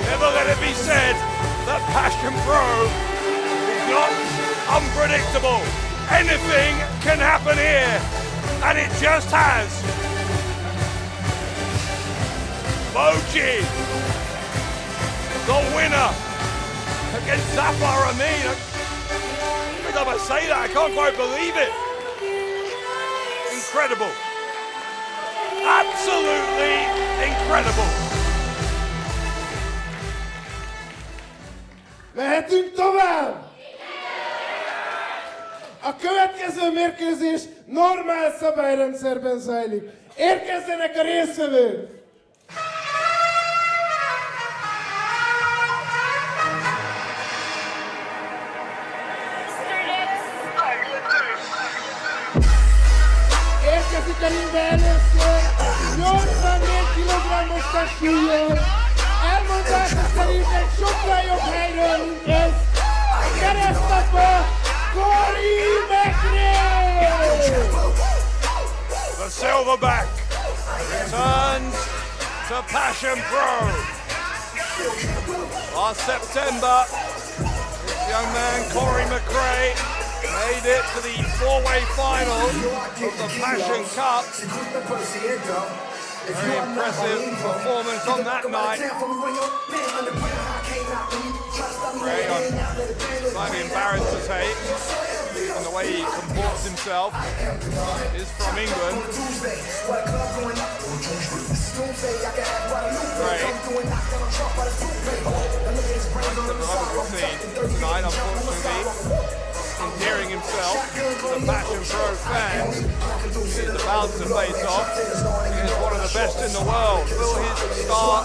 Never let it be said that Passion Pro is not unpredictable. Anything can happen here, and it just has. Moji, the winner against Zafar Ameen. Every time I say that, I can't quite believe it. Incredible. Absolutely incredible. Mehetünk tovább? A következő mérkőzés normál szabályrendszerben zajlik. Érkezzenek a résztvevők! Érkezik a ringbe először 84 kg-os testsúlyon. Elmondása szerint egy sokkal jobb helyről, mint ez. A keresztapa McRae! The silverback returns to Passion Pro. Last September, this young man, McRae, made it to the four-way final of the Passion Cup. Very impressive performance on that night. McRae, I'm slightly embarrassed to say, and the way he comports himself, is from England. McRae, tonight, unfortunately, endearing himself to the Passion Pro fans. He's about to face off against one of the best in the world. Will his star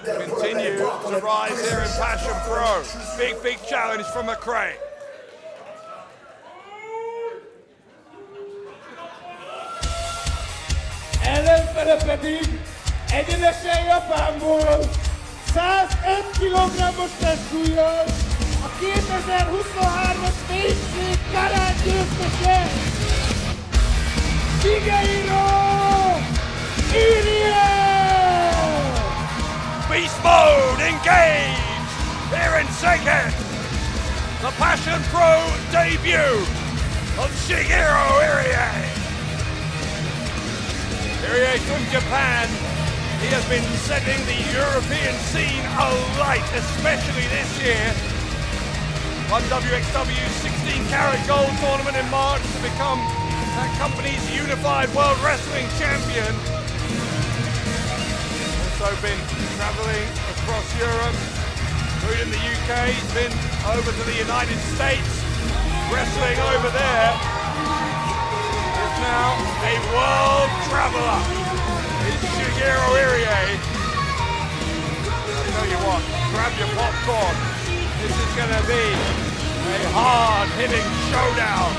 continue to rise here in Passion Pro? Big challenge from McRae. Ellenfele pedig egyenesen Japánból 105 kg-os testsúllyal a 2023-as fénység karát győztese Shigehiro! Irie! Beast mode engaged here in Szeged. The Passion Pro debut of Shigehiro Irie. Irie from Japan. He has been setting the European scene alight, especially this year. Won WXW 16-carat gold tournament in March to become that company's unified world wrestling champion. Also been traveling across Europe, including the UK. He's been over to the United States, wrestling over there. He's now a world traveler. It's Shigehiro Irie. I'll tell you what, grab your popcorn. This is going to be a hard-hitting showdown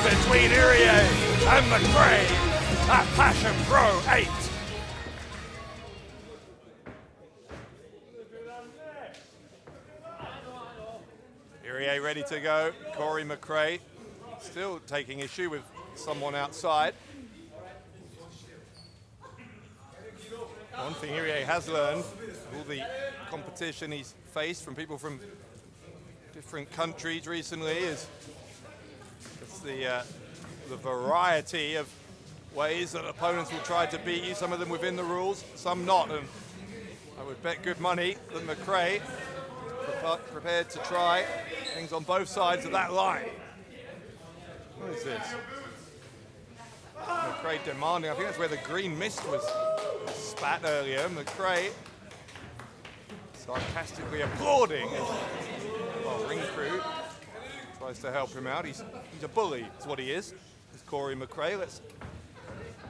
between Irie and McRae at Passion Pro 8. Irie ready to go. McRae still taking issue with someone outside. One thing Irie has learned, all the competition he's faced from people from different countries recently, is the variety of ways that opponents will try to beat you, some of them within the rules, some not. And I would bet good money that McRae is prepared to try things on both sides of that line. What is this? McRae demanding, I think that's where the green mist was spat earlier. McRae sarcastically applauding as ring crew tries to help him out. He's a bully, is what he is. This is McRae. Let's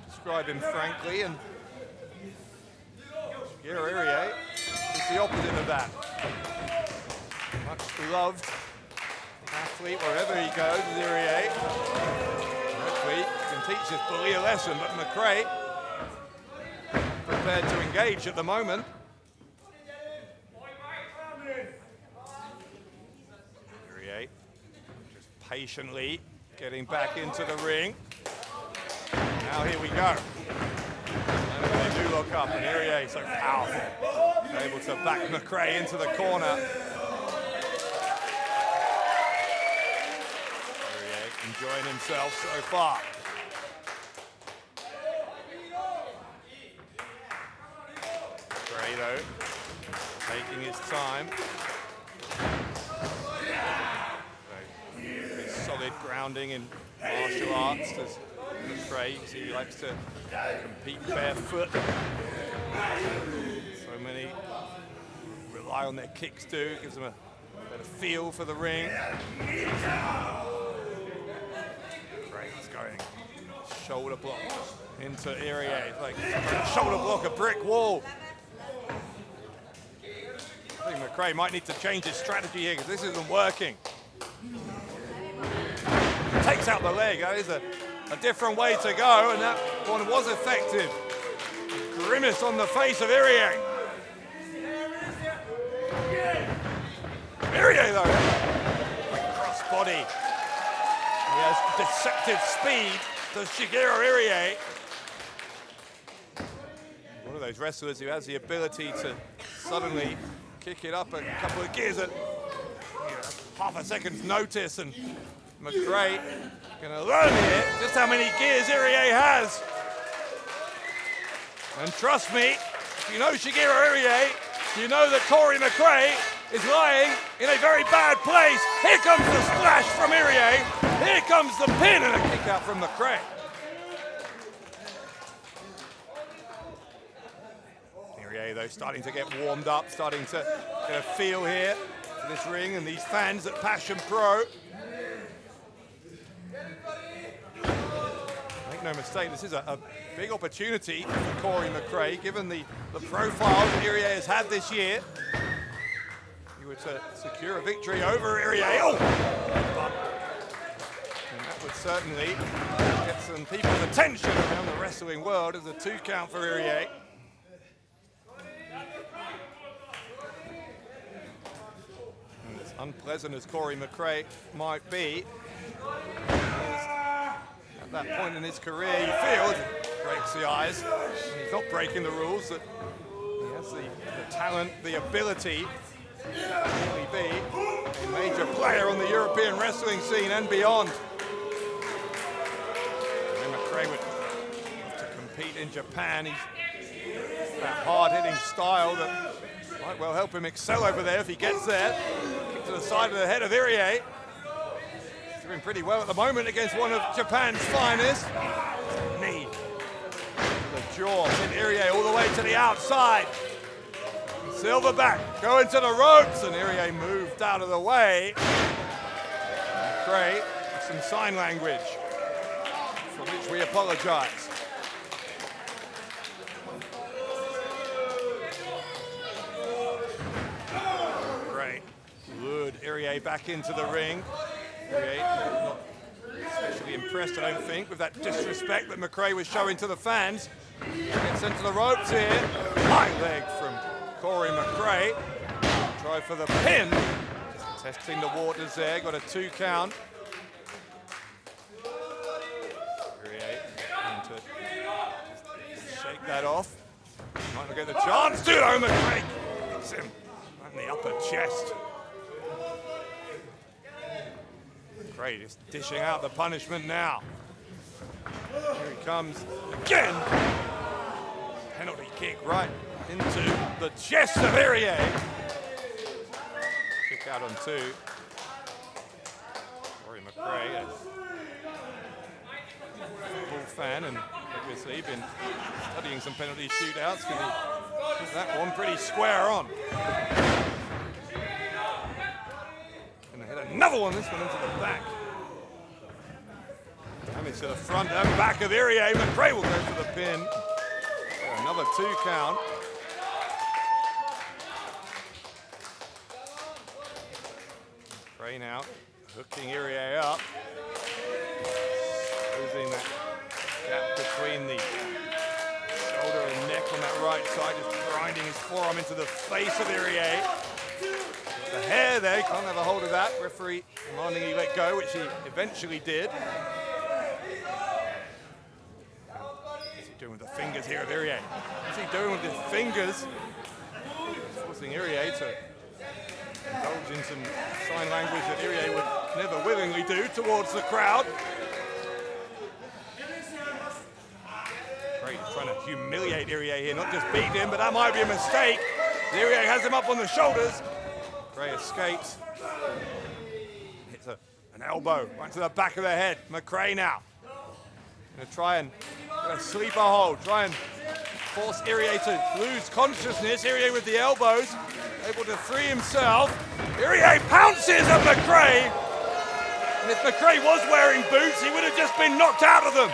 describe him frankly. And Shigehiro Irie is the opposite of that. Much beloved athlete wherever he goes, is Irie. Hopefully he can teach this bully a lesson, but McRae prepared to engage at the moment. patiently getting back into the ring. Now here we go. And they do look up, and Irie so powerful. Able to back McRae into the corner. Irie enjoying himself so far. McRae though, taking his time. Solid grounding in martial arts. Does McRae, he likes to compete barefoot. So many rely on their kicks too. It gives them a better feel for the ring. McRae's going shoulder block into Irie. Like shoulder block a brick wall. I think McRae might need to change his strategy here because this isn't working. Takes out the leg. That is a different way to go, and that one was effective. Grimace on the face of Irie. Irie though, cross body. He has deceptive speed. Does Shigehiro Irie. One of those wrestlers who has the ability to suddenly kick it up a couple of gears at half a second's notice, and McRae gonna learn here just how many gears Irie has. And trust me, if you know Shigehiro Irie, you know that Corey McRae is lying in a very bad place. Here comes the splash from Irie. Here comes the pin and a kick out from McRae. Irie though starting to get warmed up, starting to get a feel here for this ring and these fans at Passion Pro. Make no mistake, this is a big opportunity for Corey McRae, given the profile that Irie has had this year. He were to secure a victory over Irie. Oh! And that would certainly get some people's attention around the wrestling world as a 2 count for Irie. And as unpleasant as Corey McRae might be, at that point in his career, you feel, as it breaks the ice, and he's not breaking the rules, that he has the talent, the ability to really be a major player on the European wrestling scene and beyond. And then McRae would have to compete in Japan. He's that hard-hitting style that might well help him excel over there if he gets there. Kick to the side of the head of Irie. Doing pretty well at the moment against one of Japan's finest. Knee. The jaw. Sent Irie all the way to the outside. Silverback going to the ropes, and Irie moved out of the way. McRae with some sign language, for which we apologize. McRae lured Irie back into the ring. Irie not especially impressed, I don't think, with that disrespect that McRae was showing to the fans. Gets into the ropes here. High leg from Corey McRae. Try for the pin. Just testing the waters there. Got a 2 count. Irie trying to shake that off. Might not get the chance to though. McRae hits him right in the upper chest. McRae just dishing out the punishment now. Here he comes again. Penalty kick right into the chest of Irie. Kick out on 2. Corey McRae, a football fan, and obviously been studying some penalty shootouts. Can he put that one pretty square on? Gonna hit another one, this one into the back. Damage to the front and back of Irie. McRae will go for the pin. Another 2 count. McRae now hooking Irie up. Losing that gap between the shoulder and neck on that right side, just grinding his forearm into the face of Irie. the hair there, can't have a hold of that. Referee demanding he let go, which he eventually did. What's he doing with the fingers here of Irie? What's he doing with his fingers? Forcing Irie to indulge in some sign language that Irie would never willingly do towards the crowd. Great, trying to humiliate Irie here, not just beat him, but that might be a mistake. Irie has him up on the shoulders. McRae escapes. Hits an elbow right to the back of the head. McRae now. Gonna try and get a sleeper hold. Try and force Irie to lose consciousness. Irie with the elbows. Able to free himself. Irie pounces at McRae. And if McRae was wearing boots, he would have just been knocked out of them.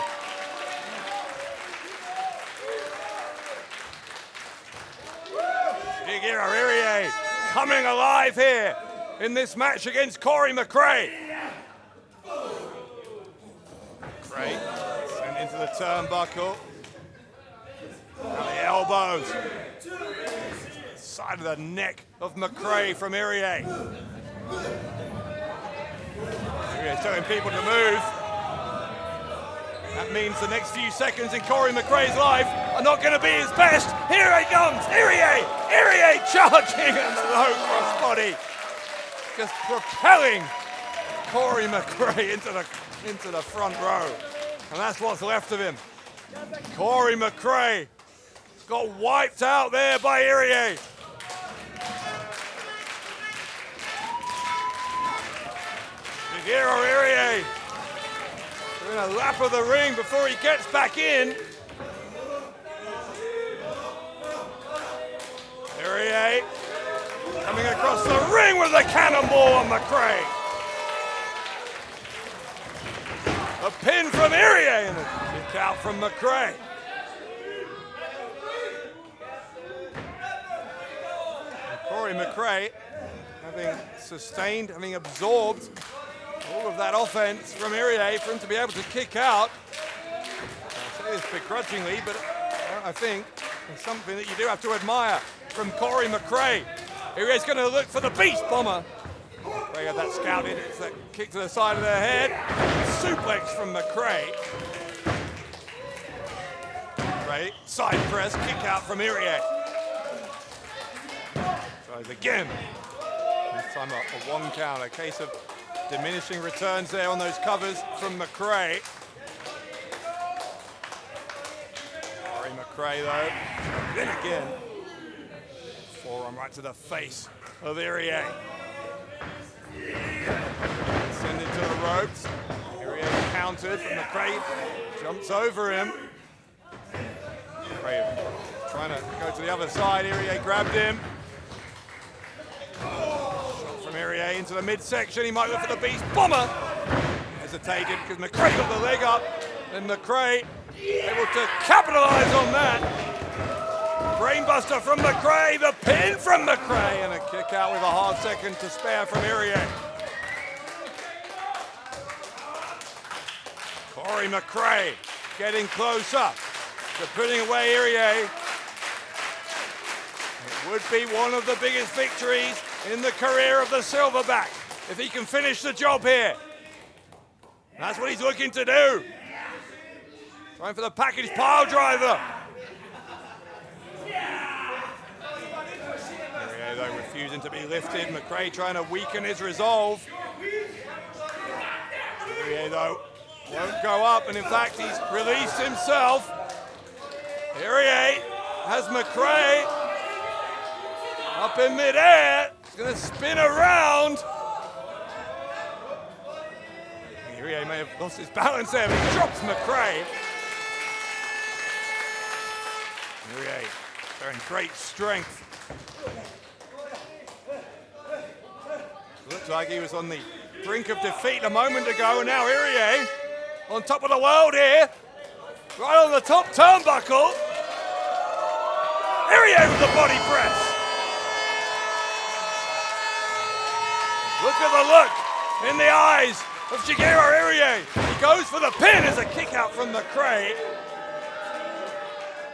Shigehiro Irie coming alive here in this match against Corey McRae. McRae sent into the turnbuckle. Now the elbows. Side of the neck of McRae from Irie. Irie's telling people to move. That means the next few seconds in Corey McRae's life are not going to be his best. Here he comes, Irie! Irie charging on the low crossbody. Just propelling Corey McRae into the front row. And that's what's left of him. Corey McRae got wiped out there by Irie. Shigehiro Irie doing a lap of the ring before he gets back in. Irie coming across the ring with a cannonball on McRae. A pin from Irie and a kick out from McRae. Corey McRae having absorbed all of that offense from Irie for him to be able to kick out. I say this begrudgingly, but I think it's something that you do have to admire from Corey McRae. Irie's going to look for the beast bomber. McRae had that scouted. It's that kick to the side of the head. Suplex from McRae. McRae, side press, kick out from Irie. Tries again. This time a one count, a case of diminishing returns there on those covers from McRae. Corey McRae though, then again. Forearm right to the face of Irie. Send it to the ropes. Irie countered, but McRae jumps over him. McRae trying to go to the other side. Irie grabbed him. From Irie into the midsection, he might look for the beast bomber. Hesitated because McRae got the leg up, and McRae able to capitalize on that. Brainbuster from McRae, the pin from McRae, and a kick out with a half second to spare from Irie. Corey McRae getting closer to putting away Irie. It would be one of the biggest victories in the career of the Silverback if he can finish the job here. That's what he's looking to do. Trying for the package pile driver. Irie though refusing to be lifted. McRae trying to weaken his resolve. Irie though won't go up, and in fact he's released himself. Irie has McRae up in midair. He's going to spin around. Irie may have lost his balance there, but he drops McRae. Irie showing great strength. Looked like he was on the brink of defeat a moment ago, and now Irie on top of the world here. Right on the top turnbuckle. Irie with the body press. Look at the look in the eyes of Shigehiro Irie. He goes for the pin as a kick out from McRae.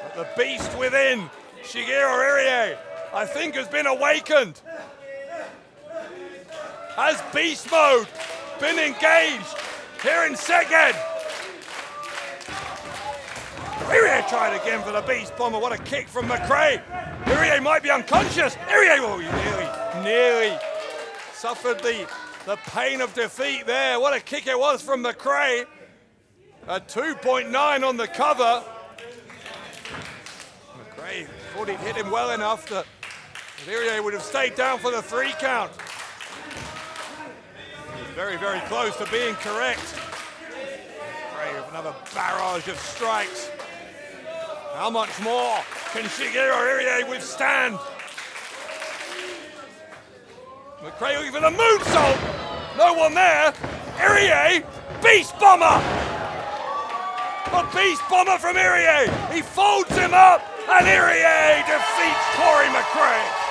But the beast within Shigehiro Irie, I think, has been awakened. Has beast mode been engaged here in Szeged? Irie tried again for the beast bomber. What a kick from McRae. Irie might be unconscious. Irie, oh, he nearly suffered the pain of defeat there. What a kick it was from McRae. A 2.9 on the cover. McRae thought he'd hit him well enough that Irie would have stayed down for the 3 count. He was very, very close to being correct. McRae with another barrage of strikes. How much more can Shigehiro Irie withstand? McRae looking for the moonsault. No one there. Irie, beast bomber. A beast bomber from Irie. He folds him up, and Irie defeats Corey McRae.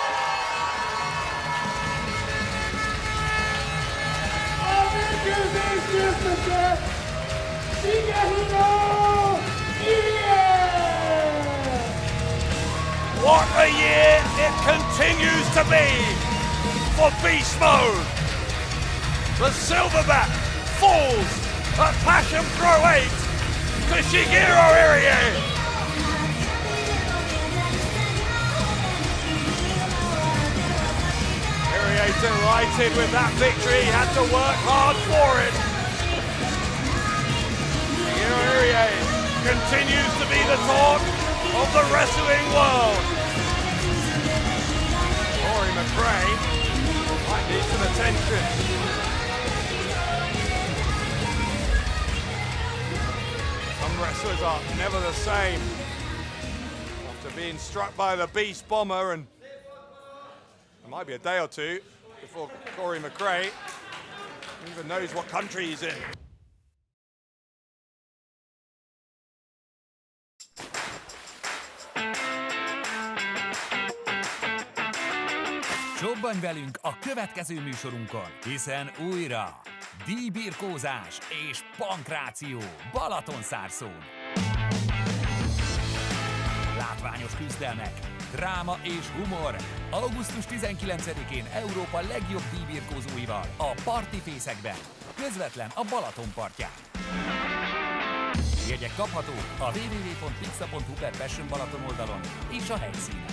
What a year it continues to be for Beast Mode. The silverback falls at Passion Pro 8 to Shigehiro Irie. Irie delighted with that victory, he had to work hard for it. Shigehiro Irie continues to be the talk of the wrestling world. Corey McRae might need some attention. Some wrestlers are never the same. After being struck by the beast bomber, and it might be a day or two before Corey McRae even knows what country he's in. Csobbanj velünk a következő műsorunkon, hiszen újra díjbirkózás és pankráció Balatonszárszón. Látványos küzdelmek, dráma és humor. Augusztus 19-én Európa legjobb díjbirkózóival a Partyfészekben, közvetlen a Balaton partján. Jegyek kaphatók a www.pizza.hu/Passion Balaton oldalon és a helyszínen.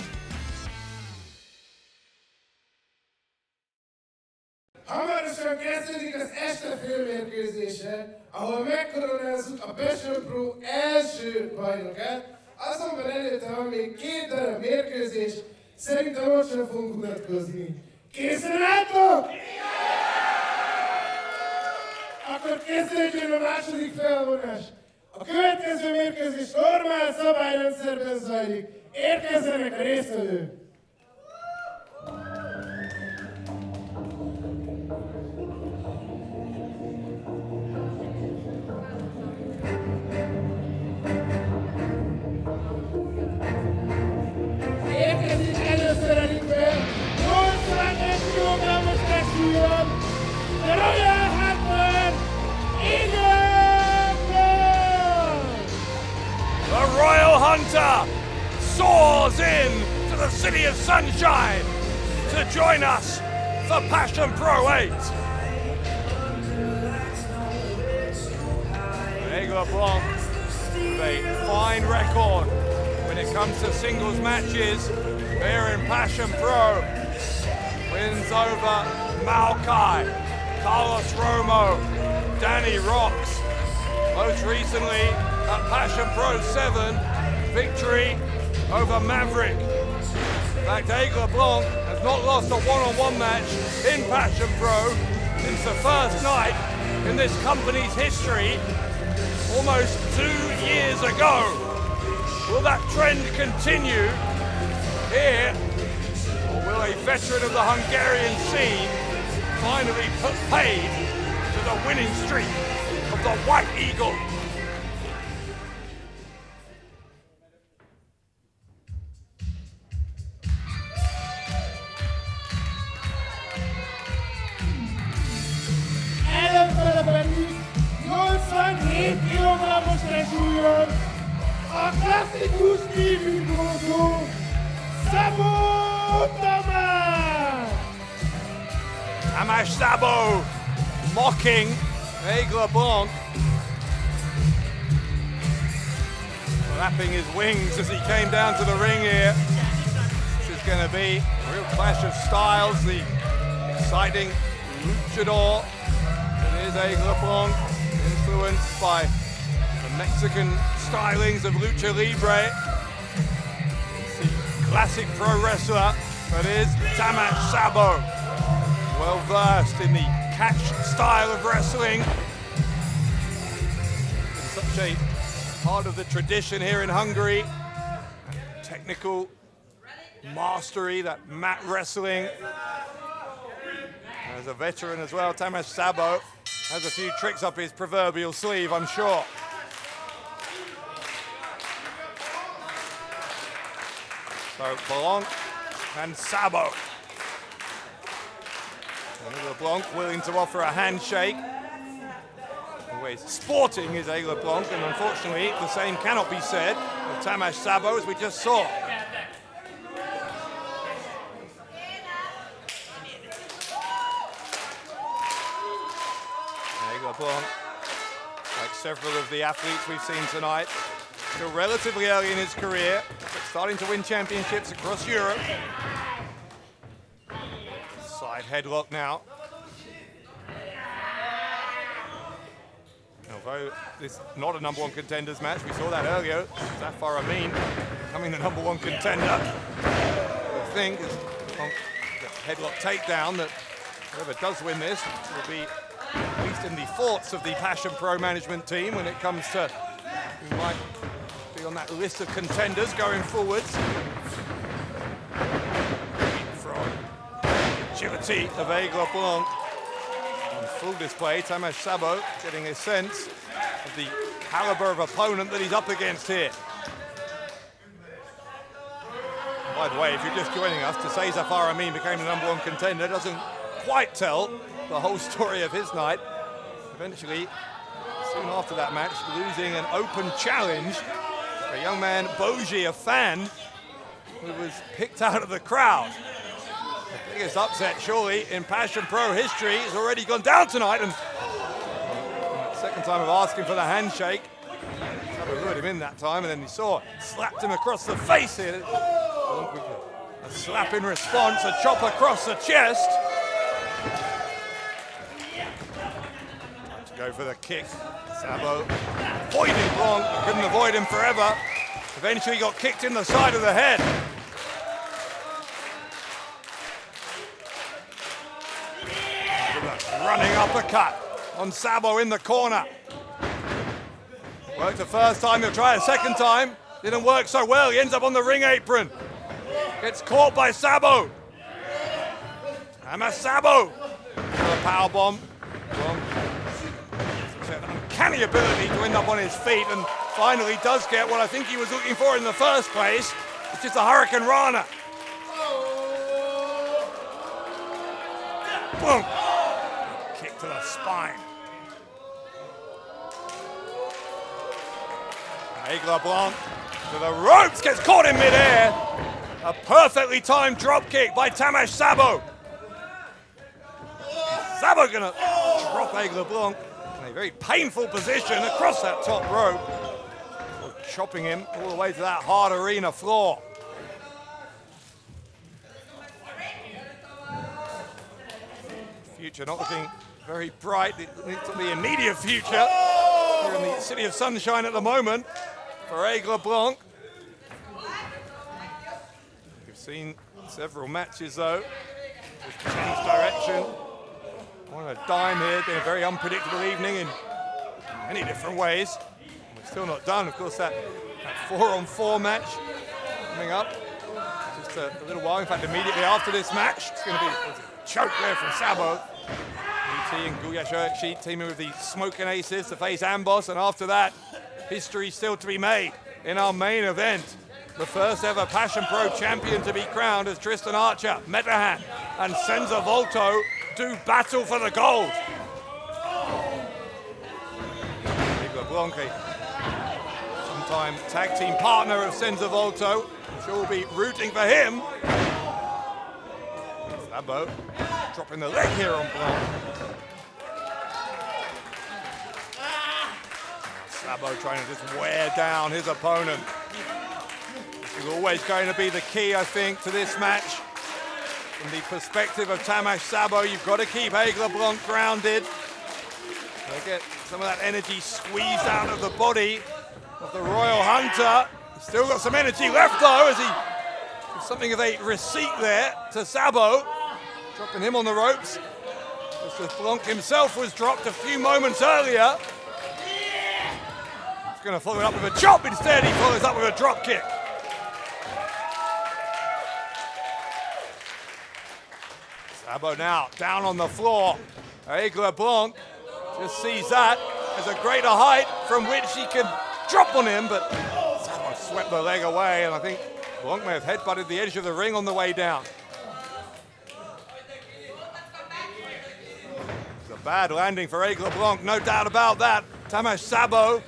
Hamarosan kezdődik az este főmérkőzése, ahol megkoronázzuk a Passion Pro első bajnokát, azonban előtte van még 2 darab mérkőzés, szerintem most sem fogunk unatkozni. Készen álltok? Akkor kezdődjön a második felvonás. A következő mérkőzés normál szabályrendszerben zajlik. Érkezzenek a résztvevők! Érkezik először a ringben 81 kg-os testsúlyon a Royal Hunter Aigle! The Royal Hunter soars in to the City of Sunshine to join us for Passion Pro 8. Aigle Blanc with a fine record when it comes to singles matches here in Passion Pro. Wins over Maokai, Carlos Romo, Danny Rocks. Most recently at Passion Pro 7, victory over Maverick. In fact, Aigle Blanc has not lost a one-on-one match in Passion Pro since the first night in this company's history almost 2 years ago. Will that trend continue here, or will a veteran of the Hungarian scene finally put paid to the winning streak of the White Eagle? Ellenfele pedig 87 kg-os testsúlyon a klasszikus díjbirkózó Szabó Tamás! Tamás Szabó mocking Aigle Blanc. Flapping his wings as he came down to the ring here. This is going to be a real clash of styles. The exciting luchador that is Aigle Blanc, influenced by the Mexican stylings of lucha libre. It's the classic pro wrestler that is Tamás Szabó, well versed in the catch style of wrestling. It's such a part of the tradition here in Hungary. Technical mastery, that mat wrestling. As a veteran as well, Tamás Szabó has a few tricks up his proverbial sleeve, I'm sure. So Blanc and Szabó. Aigle Blanc willing to offer a handshake. Always sporting is Aigle Blanc, and unfortunately the same cannot be said of Tamás Szabó, as we just saw. Aigle Blanc, like several of the athletes we've seen tonight, still relatively early in his career, but starting to win championships across Europe. Side headlock now. Although this is not a number one contenders match, we saw that earlier. Zafar Ameen becoming the number one contender. I think is the headlock takedown that whoever does win this will be at least in the thoughts of the Passion Pro management team when it comes to who might be on that list of contenders going forwards. From agility of Aigle Blanc. On full display, Tamás Szabó getting a sense of the caliber of opponent that he's up against here. By the way, if you're just joining us, to say Zafar Ameen became the number one contender doesn't quite tell the whole story of his night. Eventually, soon after that match, losing an open challenge, a young man, Boji, a fan, who was picked out of the crowd. The biggest upset, surely, in Passion Pro history has already gone down tonight, and second time of asking for the handshake. Szabó lured him in that time, and then he slapped him across the face here. A slap in response, a chop across the chest. To go for the kick. Szabó avoiding Blanc, couldn't avoid him forever. Eventually got kicked in the side of the head. Running uppercut on Szabó in the corner. Worked the first time, he'll try a second time. Didn't work so well, he ends up on the ring apron. Gets caught by Szabó. Tamás Szabó. A powerbomb. Such an uncanny ability to end up on his feet, and finally does get what I think he was looking for in the first place, which is the Hurricane Rana. Boom. Kick to the spine. Aigle Blanc to the ropes, gets caught in midair. A perfectly timed drop kick by Tamás Szabó. Szabó gonna drop Aigle Blanc in a very painful position across that top rope. Chopping him all the way to that hard arena floor. Future not looking very bright. It needs to be immediate future here in the City of Sunshine at the moment for Aigle Blanc. We've seen several matches though. Just changed direction. On a dime here. It's been a very unpredictable evening in many different ways. We're still not done. Of course, that 4-on-4 match coming up just a little while. In fact, immediately after this match, it's going to be a choke there from Szabó. BT and Gulyás teaming with the Smokin Aces to face Amboss, and after that, history still to be made in our main event. The first ever Passion Pro champion to be crowned as Tristan Archer, Metehan, and Senza Volto do battle for the gold. Aigle Blanc, sometime tag team partner of Senza Volto. I'm sure we'll be rooting for him. Szabó dropping the leg here on Blanc. Szabó trying to just wear down his opponent. This is always going to be the key, I think, to this match. From the perspective of Tamás Szabó, you've got to keep Aigle Blanc grounded. They get some of that energy squeezed out of the body of the Royal Hunter. He's still got some energy left though, as he gives something of a receipt there to Szabó, dropping him on the ropes. Just as Blanc himself was dropped a few moments earlier. He's going to follow it up with a chop instead. He follows up with a drop kick. Szabó now down on the floor. Aigle Blanc just sees that as a greater height from which he can drop on him, but Szabó swept the leg away, and I think Blanc may have headbutted the edge of the ring on the way down. It's a bad landing for Aigle Blanc, no doubt about that. Tamás Szabó,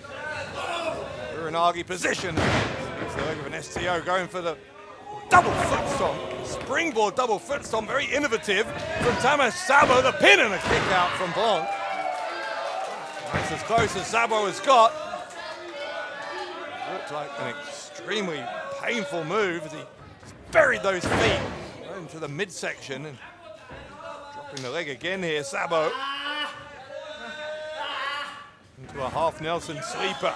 Uranagi position. It's the leg of an STO going for the double foot stomp. Springboard double foot stomp, very innovative from Tamás Szabó. The pin and a kick out from Blanc. That's as close as Szabó has got. Looked like an extremely painful move as he buried those feet into the midsection and dropping the leg again here. Szabó into a half Nelson sleeper.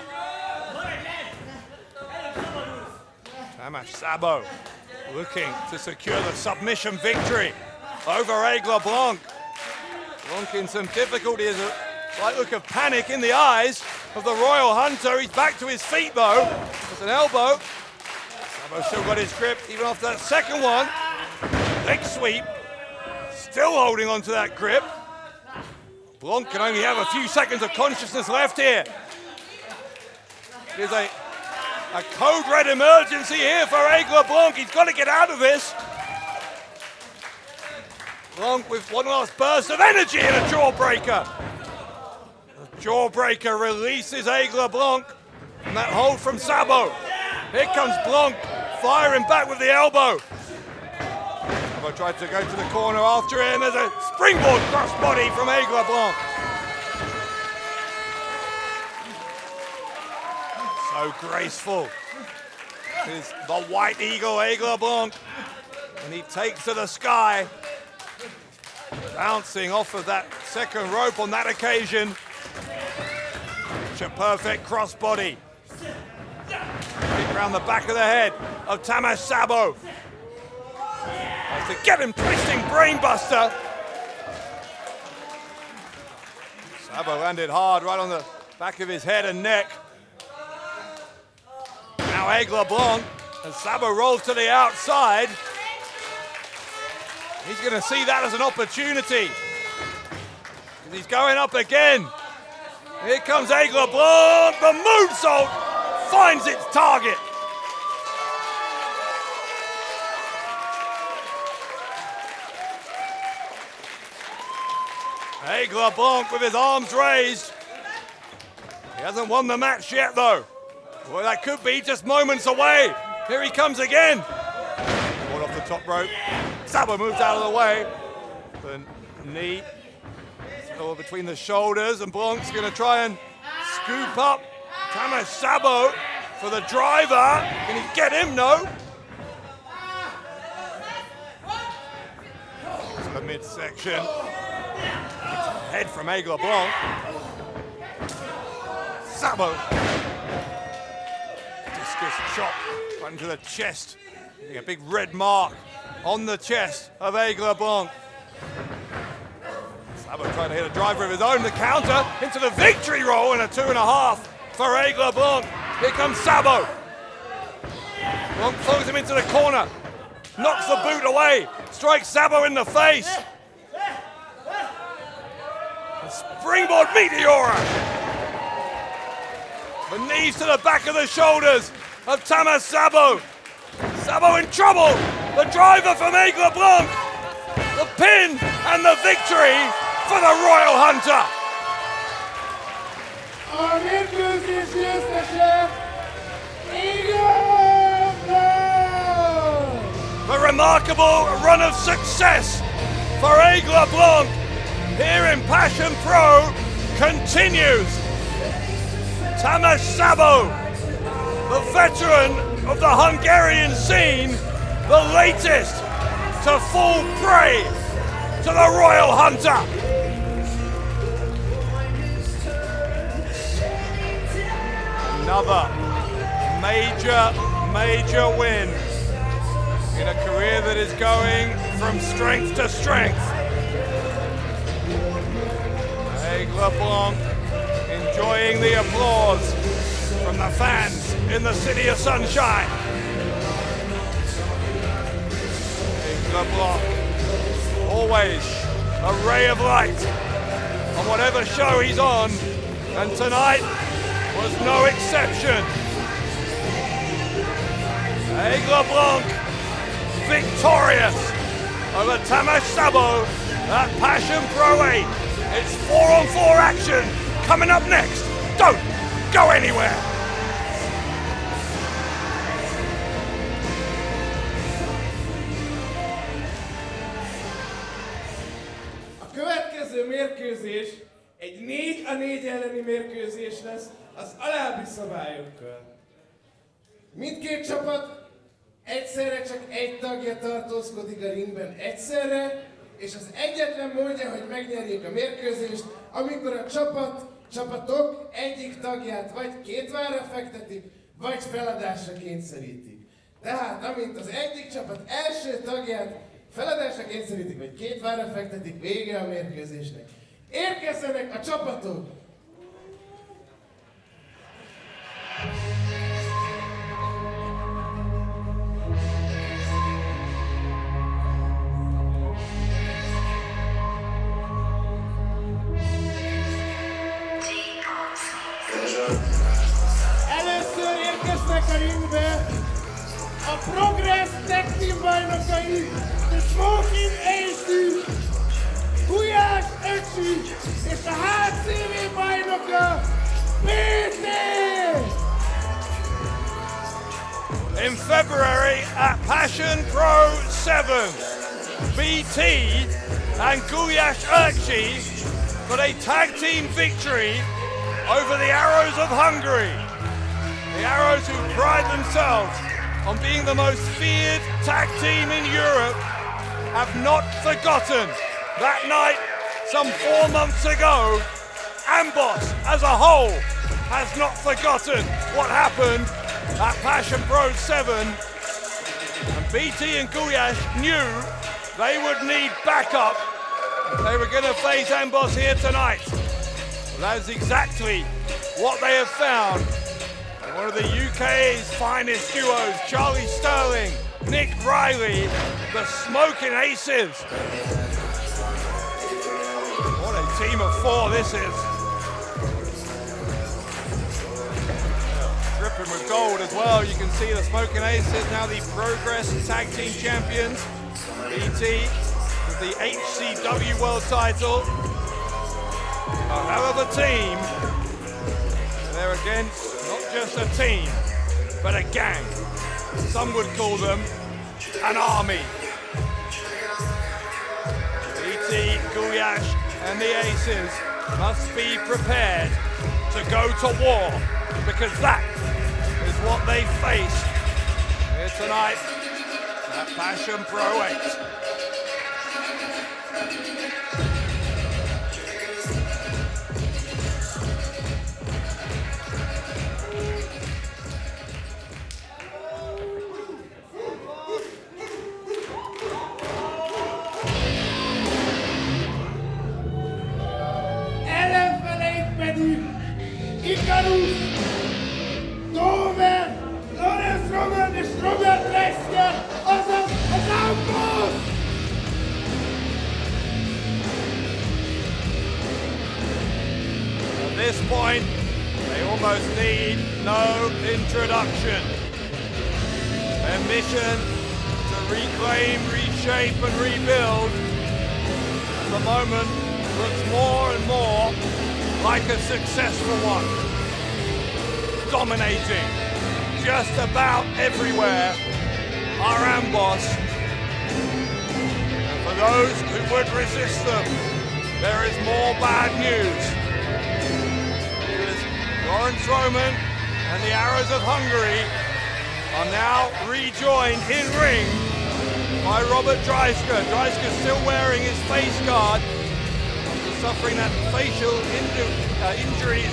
Tamás Szabó looking to secure the submission victory over Aigle Blanc. Blanc in some difficulty, as a slight look of panic in the eyes of the Royal Hunter. He's back to his feet though. There's an elbow. Szabó still got his grip even after that second one. Leg sweep. Still holding on to that grip. Blanc can only have a few seconds of consciousness left here. There's a code red emergency here for Aigle Blanc. He's got to get out of this. Blanc with one last burst of energy and a jawbreaker. The jawbreaker releases Aigle Blanc from that hold from Szabó. Here comes Blanc, firing back with the elbow. Szabó tried to go to the corner after it, and there's a springboard crossbody from Aigle Blanc. So graceful is the White Eagle, Aigle Blanc, and he takes to the sky, bouncing off of that second rope on that occasion. Such a perfect crossbody. Kick around the back of the head of Tamás Szabó. To get him twisting brainbuster. Szabó landed hard right on the back of his head and neck. Now Aigle Blanc, as Szabó rolls to the outside. He's going to see that as an opportunity. He's going up again. Here comes Aigle Blanc. The moonsault finds its target. Aigle Blanc with his arms raised. He hasn't won the match yet though. Well, that could be just moments away. Here he comes again. Ball off the top rope. Szabó moves out of the way. The knee still between the shoulders, and Blanc's going to try and scoop up Tamás Szabó for the driver. Can he get him? No. To the midsection. Head from Aigle Blanc. Szabó. Discus chop right into the chest. A big red mark on the chest of Aigle Blanc. Szabó trying to hit a driver of his own. The counter into the victory roll and a 2.5 for Aigle Blanc. Here comes Szabó. Blanc throws him into the corner. Knocks the boot away. Strikes Szabó in the face. Springboard Meteora. The knees to the back of the shoulders of Tamás Szabó. Szabó in trouble. The driver from Aigle Blanc. The pin and the victory for the Royal Hunter. A mérkőzés győztese Aigle Blanc. The remarkable run of success for Aigle Blanc here in Passion Pro continues. Tamás Szabó, the veteran of the Hungarian scene, the latest to fall prey to the Royal Hunter. Another major win in a career that is going from strength to strength. Aigle Blanc enjoying the applause from the fans in the City of Sunshine. Aigle Blanc, always a ray of light on whatever show he's on, and tonight was no exception. Aigle Blanc victorious over Tamás Szabó at Passion Pro 8. It's 4-on-4 action coming up next. Don't go anywhere. A következő mérkőzés egy 4-4 elleni mérkőzés lesz az alábbi szabályokkal. Mindkét csapat egyszerre csak egy tagja tartózkodik a ringben egyszerre, és az egyetlen módja, hogy megnyerjék a mérkőzést, amikor a csapatok egyik tagját vagy két várra fektetik, vagy feladásra kényszerítik. Tehát, amint az egyik csapat első tagját feladásra kényszerítik, vagy két várra fektetik, vége a mérkőzésnek. Érkezzenek a csapatok! Először érkeznek a ringbe a Progress Tag Team bajnokai, a Smokin Gulyás és a HCV bajnoka, Péter! In February at Passion Pro 7, BT and Gulyás got a tag team victory over the Arrows of Hungary. The Arrows, who pride themselves on being the most feared tag team in Europe, have not forgotten that night some 4 months ago. Amboss as a whole has not forgotten what happened at Passion Pro 7. And BT and Gulyás knew they would need backup if they were going to face Amboss here tonight. That's exactly what they have found. One of the UK's finest duos, Charlie Sterling, Nick Riley, the Smokin Aces. What a team of 4 this is. Dripping with gold as well. You can see the Smokin Aces now the Progress Tag Team Champions. BT with the HCW World title. A hell of a team. They're against not just a team, but a gang. Some would call them an army. BT, Gulyás and the Aces must be prepared to go to war, because that is what they face here tonight at Passion Pro 8. Laurance és Reyca, azaz az Amboss! At this point, they almost need no introduction. Their mission to reclaim, reshape and rebuild at the moment looks more and more like a successful one. Dominating just about everywhere are Amboss. And for those who would resist them, there is more bad news. Because Laurance Roman and the Arrows of Hungary are now rejoined in ring by Robert Reyca. Reyca still wearing his face guard after suffering that facial injury,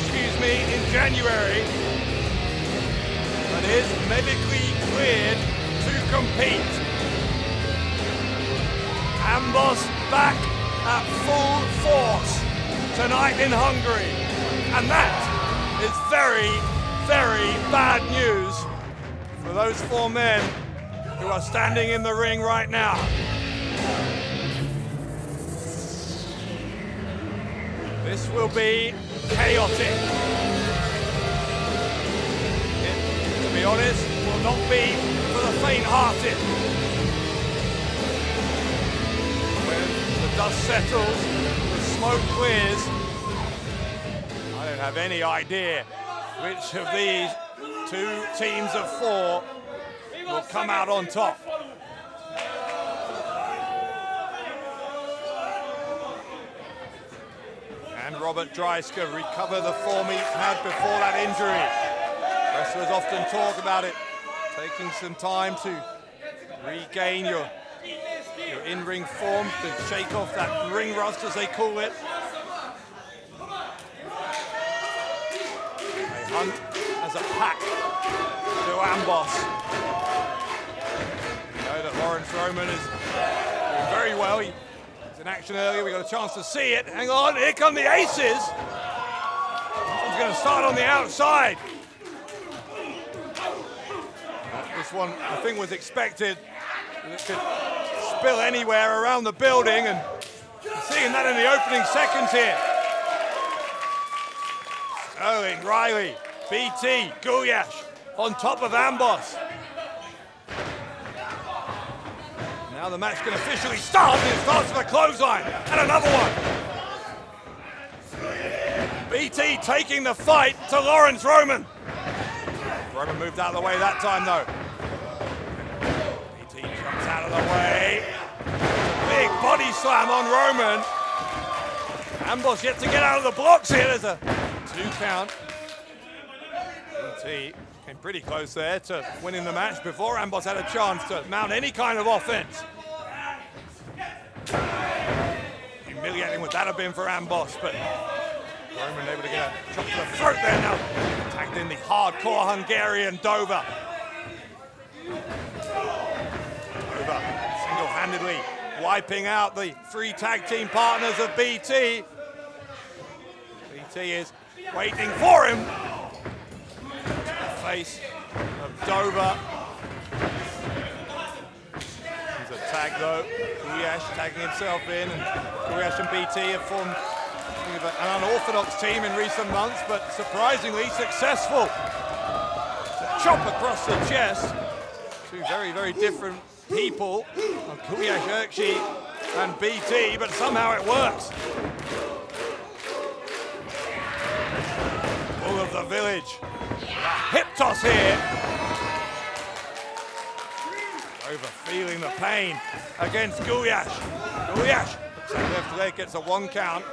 in January, but is medically cleared to compete. Amboss back at full force tonight in Hungary, and that is very, very bad news for those four men who are standing in the ring right now. This will be chaotic. It, to be honest, will not be for the faint-hearted. When the dust settles, the smoke clears, I don't have any idea which of these two teams of four will come out on top. And Robert Reyca recover the form he had before that injury. Wrestlers often talk about it, taking some time to regain your in-ring form, to shake off that ring rust, as they call it. They hunt as a pack to Amboss. We know that Laurance Roman is doing very well. He was in action earlier, we got a chance to see it. Hang on, here come the aces. This one's going to start on the outside. This one, I think, was expected. It could spill anywhere around the building, and seeing that in the opening seconds here. Sterling, Riley, BT, Gulyas on top of Amboss. Now the match can officially start, and it starts with a clothesline, and another one. BT taking the fight to Laurance Roman. Roman moved out of the way that time, though. BT jumps out of the way. Big body slam on Roman. Amboss yet to get out of the blocks here. There's a 2 count. BT came pretty close there to winning the match before Amboss had a chance to mount any kind of offense. Humiliating would that have been for Amboss, but Roman able to get a chop to the throat there now. Tagged in the hardcore Hungarian Dover. Dover single-handedly wiping out the 3 tag team partners of BT. BT is waiting for him. Face of Dover. There's a tag though. Gulyas tagging himself in, and Gulyas and BT have formed an unorthodox team in recent months, but surprisingly successful. It's a chop across the chest. 2 very, very different people, Gulyas and BT, but somehow it works. All of the village. Hip toss here. Over feeling the pain against Gulyas. Gulyas, left leg gets a 1 count.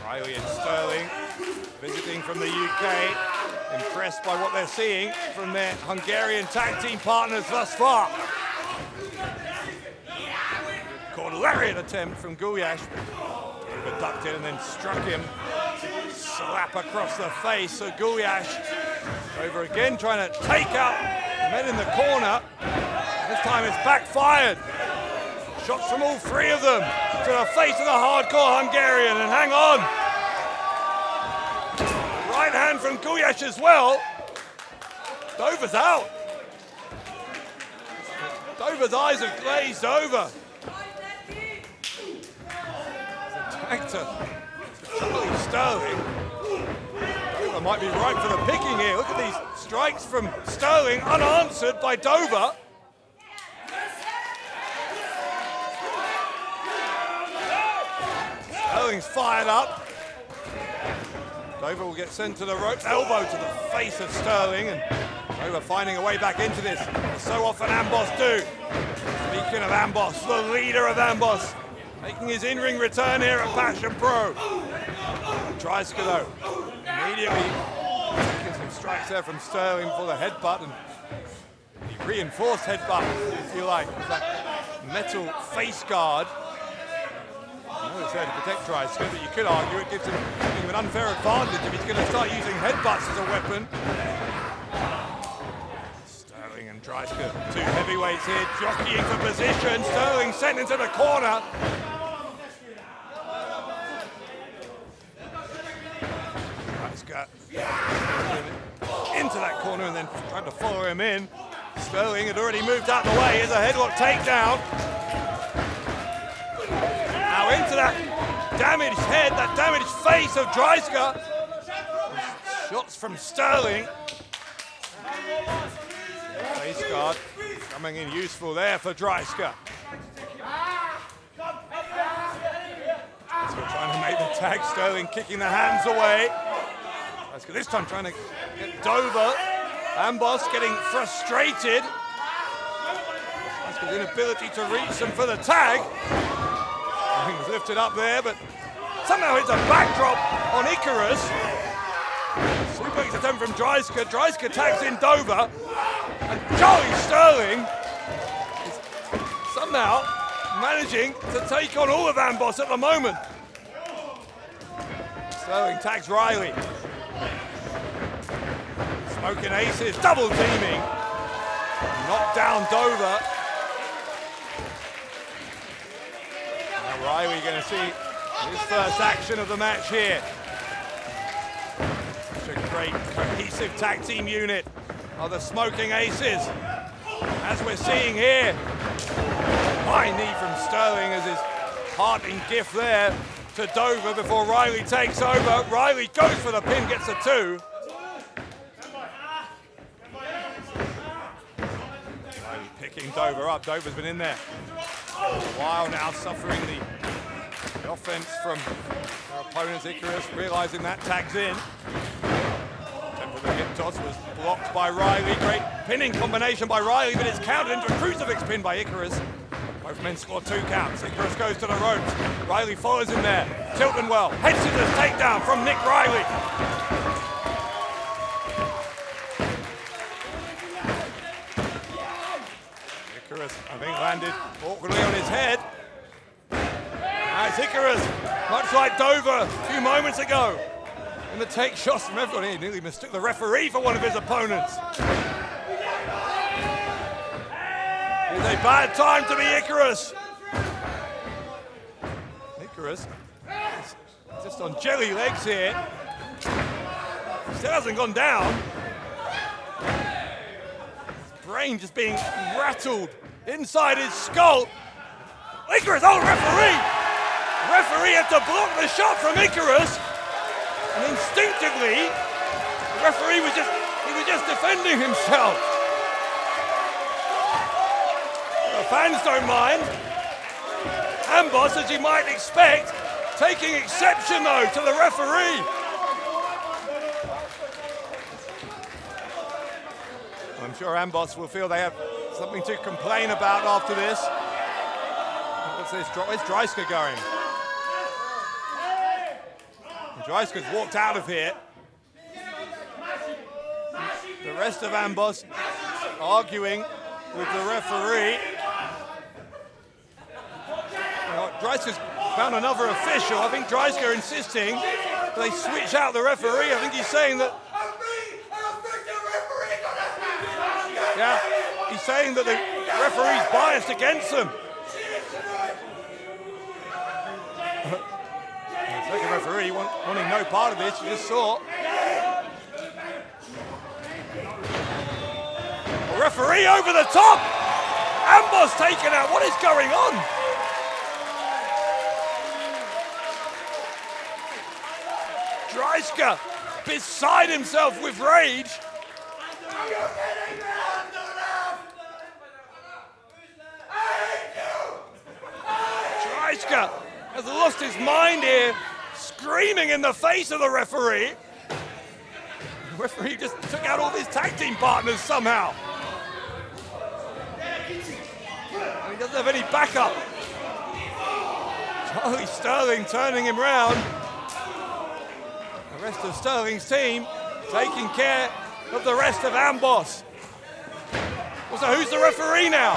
Riley and Sterling visiting from the UK, impressed by what they're seeing from their Hungarian tag team partners thus far. Caught a lariat attempt from Gulyas, but ducked in and then struck him. Slap across the face, so Gulyas over again trying to take out the men in the corner. This time it's backfired. Shots from all 3 of them to the face of the hardcore Hungarian, and hang on. Right hand from Gulyas as well. Dover's out. Dover's eyes have glazed over. Tag to Charlie Sterling. Dover might be right for the picking here. Look at these strikes from Sterling, unanswered by Dover. Sterling's fired up. Dover will get sent to the ropes. Elbow to the face of Sterling, and Dover finding a way back into this. So often Amboss do. Speaking of Amboss, the leader of Amboss, making his in-ring return here at Passion Pro. Dreisker though, immediately taking some strikes there from Sterling for the headbutt, and the reinforced headbutt, if you like, with that metal face guard. I know it's there to protect Dreisker, but you could argue it gives him an unfair advantage if he's going to start using headbutts as a weapon. Sterling and Dreisker, two heavyweights here, jockeying for position. Sterling sent into the corner. Dreisker into that corner and then tried to follow him in. Sterling had already moved out the way. Here's a headlock takedown. Now into that damaged head, that damaged face of Dreisker. Shots from Sterling. Face guard coming in useful there for Dreisker. Dreisker trying to make the tag. Sterling kicking the hands away. Dreisker this time trying to get Dover. Amboss getting frustrated. Dreiser's inability to reach them for the tag. I think it was lifted up there, but somehow it's a backdrop on Icarus. Suplex attempt from Dreisker. Dreisker tags in Dover. And Charlie Sterling is somehow managing to take on all of Amboss at the moment. Sterling tags Riley. Smokin aces, double teaming. Knocked down Dover. Now Riley going to see his first action of the match here. Such a great cohesive tag team unit are the Smokin aces. As we're seeing here, high knee from Sterling as his parting gift there to Dover before Riley takes over. Riley goes for the pin, gets a 2. Riley picking Dover up. Dover's been in there for a while now, suffering the offense from their opponents. Icarus realizing that tags in. The hip toss was blocked by Riley. Great pinning combination by Riley, but it's countered into a crucifix pin by Icarus. Both men score 2 counts. Icarus goes to the ropes. Riley follows him there. Tilton well. Head scissors takedown from Nick Riley. Icarus, I think, landed awkwardly on his head. Now it's Icarus, much like Dover a few moments ago. And to take shots from everyone. He nearly mistook the referee for one of his opponents. It's a bad time to be Icarus. Icarus is just on jelly legs here. Still hasn't gone down. His brain just being rattled inside his skull. Icarus, oh, referee! The referee had to block the shot from Icarus. And instinctively, the referee was just defending himself. The fans don't mind. Amboss, as you might expect, taking exception though to the referee. I'm sure Amboss will feel they have something to complain about after this. What's this? Where's Dreisker going? Dreisker's walked out of here. The rest of Amboss arguing with the referee. You know, Dreisker's found another official. I think Dreisker insisting they switch out the referee. I think he's saying that. Yeah, he's saying that the referee's biased against them. The referee wanting no part of this, you just saw. The referee over the top! Amboss taken out, what is going on? Dreisker beside himself with rage. Dreisker has lost his mind here, screaming in the face of the referee. The referee just took out all of his tag team partners somehow. And he doesn't have any backup. Charlie Sterling turning him round. The rest of Sterling's team taking care of the rest of Amboss. So who's the referee now?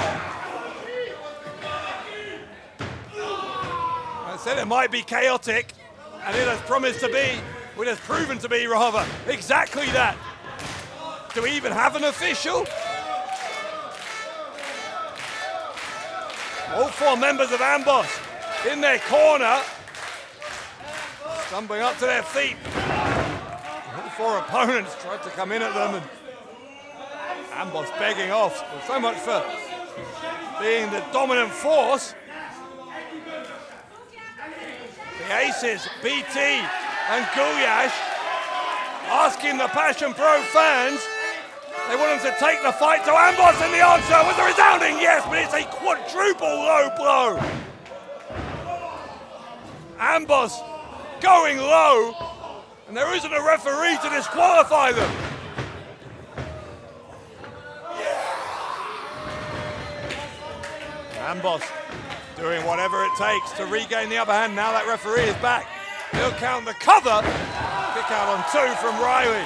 I said it might be chaotic, and it has promised to be, it has proven to be rather, exactly that. Do we even have an official? All four members of Amboss in their corner, stumbling up to their feet. All four opponents tried to come in at them, and Amboss begging off. Well, so much for being the dominant force. The aces, BT and Gulyas, asking the Passion Pro fans, they want them to take the fight to Amboss, and the answer was a resounding yes, but it's a quadruple low blow. Amboss going low, and there isn't a referee to disqualify them. Amboss doing whatever it takes to regain the upper hand. Now that referee is back. He'll count the cover. Kick out on 2 from Riley.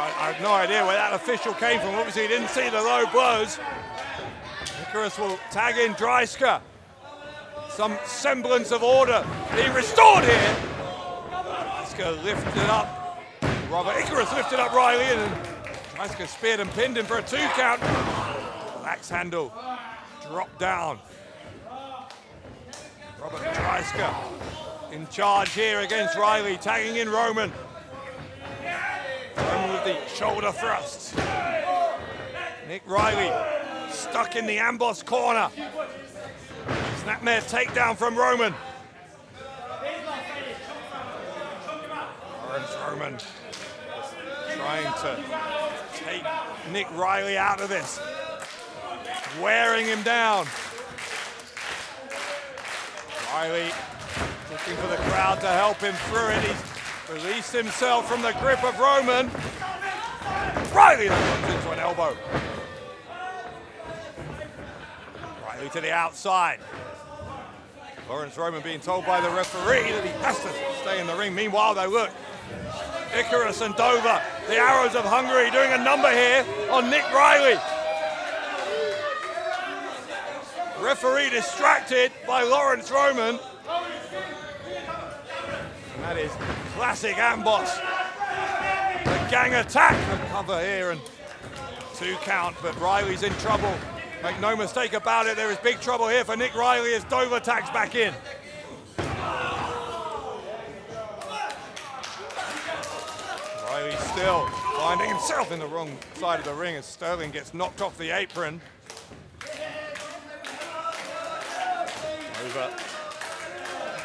I have no idea where that official came from. Obviously he didn't see the low blows. Icarus will tag in Reyca. Some semblance of order being restored here. Reyca lifted up. Icarus lifted up Riley, and Reyca speared and pinned him for a 2 count. Axe handle dropped down. Robert Reyca in charge here against Riley, tagging in Roman. Roman with the shoulder thrusts. Nick Riley stuck in the Amboss corner. Snapmare takedown from Roman. Laurance Roman trying to take Nick Riley out of this. Wearing him down. Riley looking for the crowd to help him through it. He's released himself from the grip of Roman. Riley then runs into an elbow. Riley to the outside. Laurance Roman being told by the referee that he has to stay in the ring. Meanwhile, they look. Icarus and Dover, the Arrows of Hungary, doing a number here on Nick Riley. Referee distracted by Laurance Roman. And that is classic Amboss. A gang attack. The cover here and 2 count, but Riley's in trouble. Make no mistake about it, there is big trouble here for Nick Riley as Dover tags back in. Riley still finding himself in the wrong side of the ring as Sterling gets knocked off the apron. Over,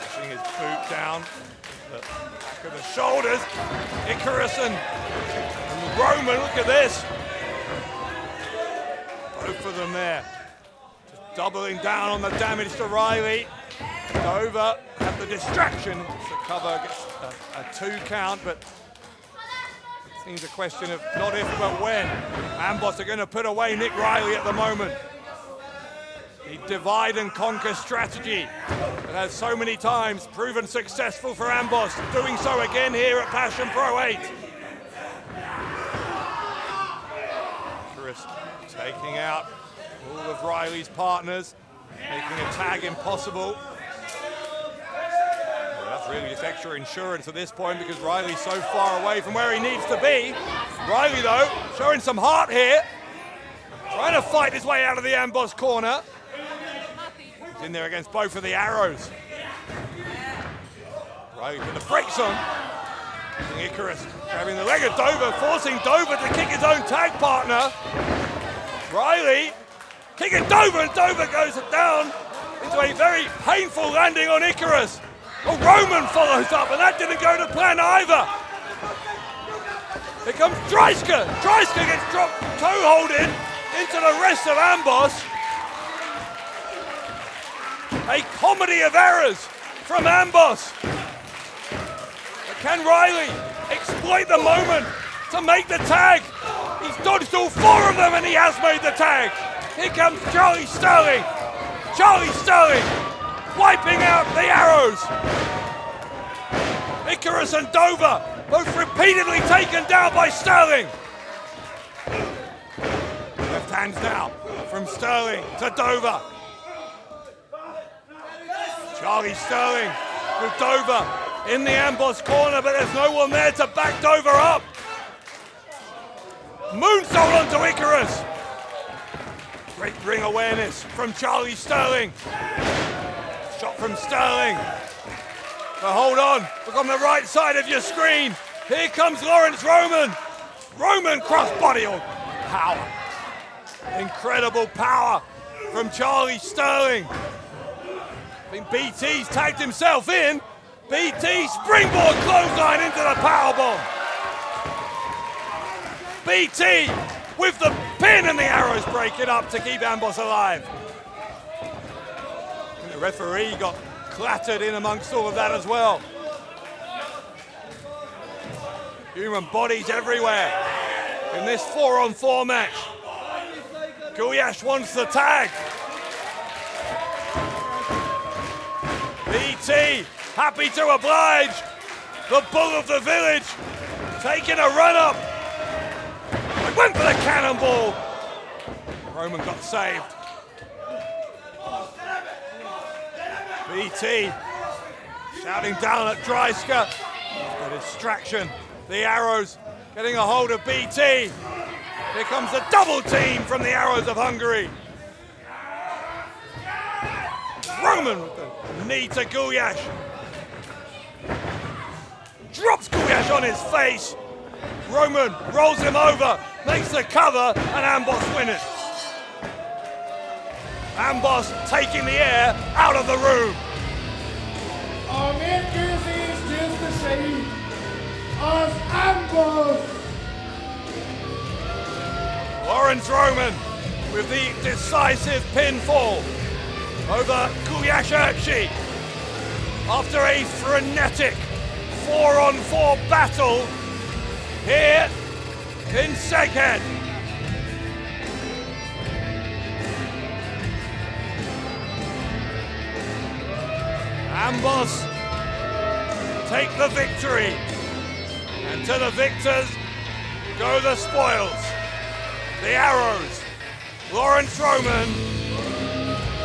pushing his boot down, back of the shoulders. Icarus and Roman, look at this. Both of them there, just doubling down on the damage to Riley. Dover had the distraction, the cover gets a 2 count, but it seems a question of not if but when. Amboss are going to put away Nick Riley at the moment. The divide and conquer strategy that has so many times proven successful for Amboss, doing so again here at Passion Pro 8. Chris taking out all of Riley's partners, making a tag impossible. Well, that's really just extra insurance at this point because Riley's so far away from where he needs to be. Riley, though, showing some heart here, trying to fight his way out of the Amboss corner. In there against both of the Arrows. Riley with the brakes on. Icarus grabbing the leg of Dover, forcing Dover to kick his own tag partner. Riley kicking Dover, and Dover goes down into a very painful landing on Icarus. Well, Roman follows up, and that didn't go to plan either. Here comes Reyca. Reyca gets dropped, toe-holded into the rest of Amboss. A comedy of errors from Amboss. The Can Riley exploit the moment to make the tag? He's dodged all four of them and he has made the tag. Here comes Charlie Sterling. Charlie Sterling wiping out the arrows. Icarus and Dover both repeatedly taken down by Sterling. Left hands now from Sterling to Dover. Charlie Sterling with Dover in the Amboss corner, but there's no one there to back Dover up. Moonsault onto Icarus. Great ring awareness from Charlie Sterling. Shot from Sterling. But hold on, look on the right side of your screen. Here comes Laurance Roman. Roman crossbody on power. Incredible power from Charlie Sterling. I think BT's tagged himself in. BT springboard clothesline into the powerbomb. BT with the pin and the arrows breaking up to keep Amboss alive. And the referee got clattered in amongst all of that as well. Human bodies everywhere in this 4-on-4 match. Gulyas wants the tag. BT happy to oblige. The bull of the village taking a run up. They went for the cannonball. Roman got saved. BT shouting down at Reyca. The distraction. The arrows getting a hold of BT. Here comes the double team from the Arrows of Hungary. Roman with the knee to Gulyas. Drops Gulyas on his face. Roman rolls him over, makes the cover, and Amboss win it. Amboss taking the air out of the room. A mérkőzés győztesei az Amboss. Laurance Roman with the decisive pinfall over Gulyas after a frenetic 4-on-4 battle here in Szeged. Amboss take the victory, and to the victors go the spoils. The Arrows, Laurance Roman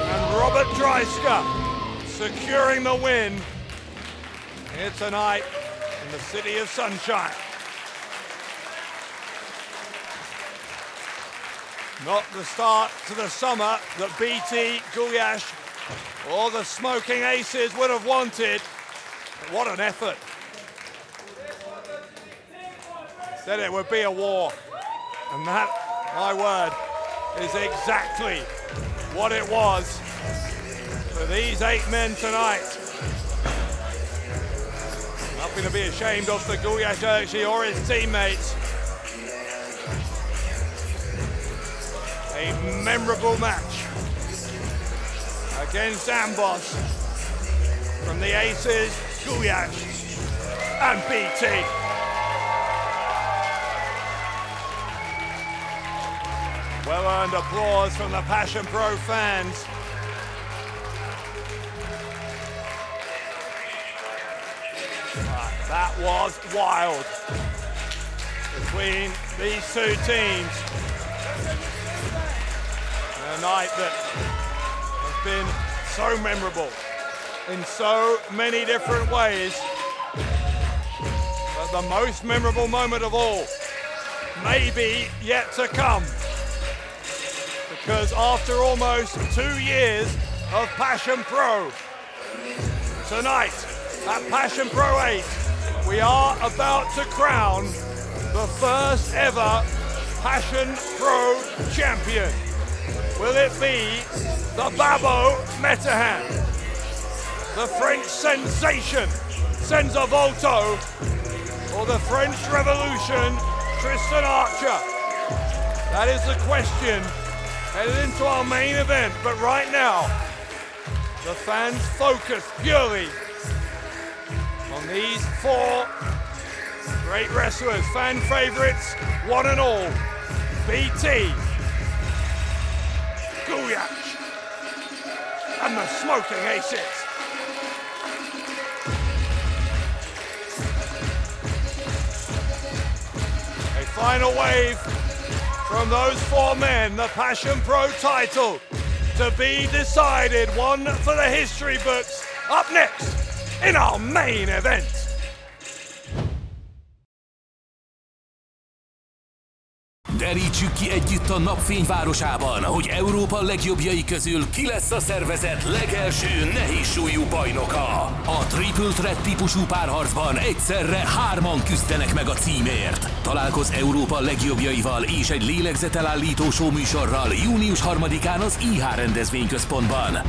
and Robert Reyca securing the win here tonight in the City of Sunshine. Not the start to the summer that BT, Gulyas or the Smoking Aces would have wanted. But what an effort. Said it would be a war. And that, my word, is exactly what it was for these 8 men tonight. Nothing to be ashamed of for Gulyas or his teammates. A memorable match against Amboss from the Aces, Gulyas and BT. Well-earned applause from the Passion Pro fans. That was wild between these two teams. A night that has been so memorable in so many different ways. But the most memorable moment of all may be yet to come. Because after almost 2 years of Passion Pro, tonight at Passion Pro 8, we are about to crown the first ever Passion Pro champion. Will it be the Babo Metehan, the French sensation Senza Volto, or the French Revolution Tristan Archer? That is the question headed into our main event, but right now, the fans focus purely on And these four great wrestlers, fan favourites, one and all. BT, Gulyas, and the Smoking Aces. A final wave from those four men, the Passion Pro title to be decided, one for the history books. Up next in our main event. Derítsük ki együtt a napfényvárosában, hogy Európa legjobbjai közül ki lesz a szervezet legelső nehézsúlyú bajnoka. A Triple Threat típusú párharcban egyszerre hárman küzdenek meg a címért. Találkozz Európa legjobbjaival és egy lélegzetelállító show műsorral június 3-án az IH rendezvényközpontban.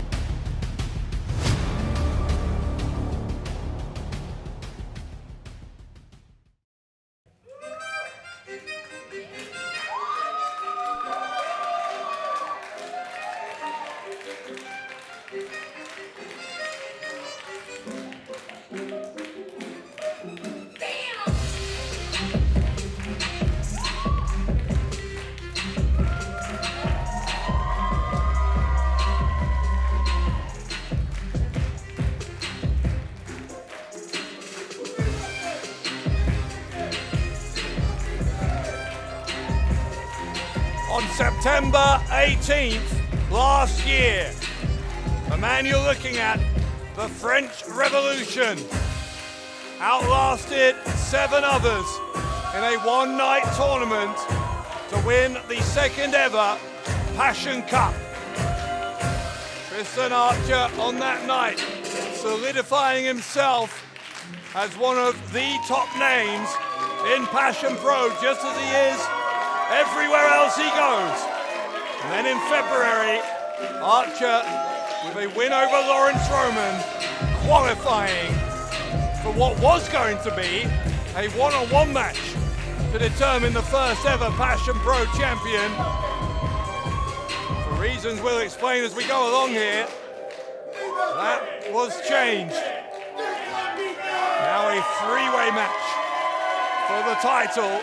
On September 18th last year, the man you're looking at, the French Revolution, outlasted 7 others in a one-night tournament to win the second ever Passion Cup. Tristan Archer on that night, solidifying himself as one of the top names in Passion Pro, just as he is everywhere else he goes. And then in February, Archer with a win over Laurance Roman, qualifying for what was going to be a one-on-one match to determine the first ever Passion Pro champion. For reasons we'll explain as we go along here, that was changed. Now a three-way match for the title.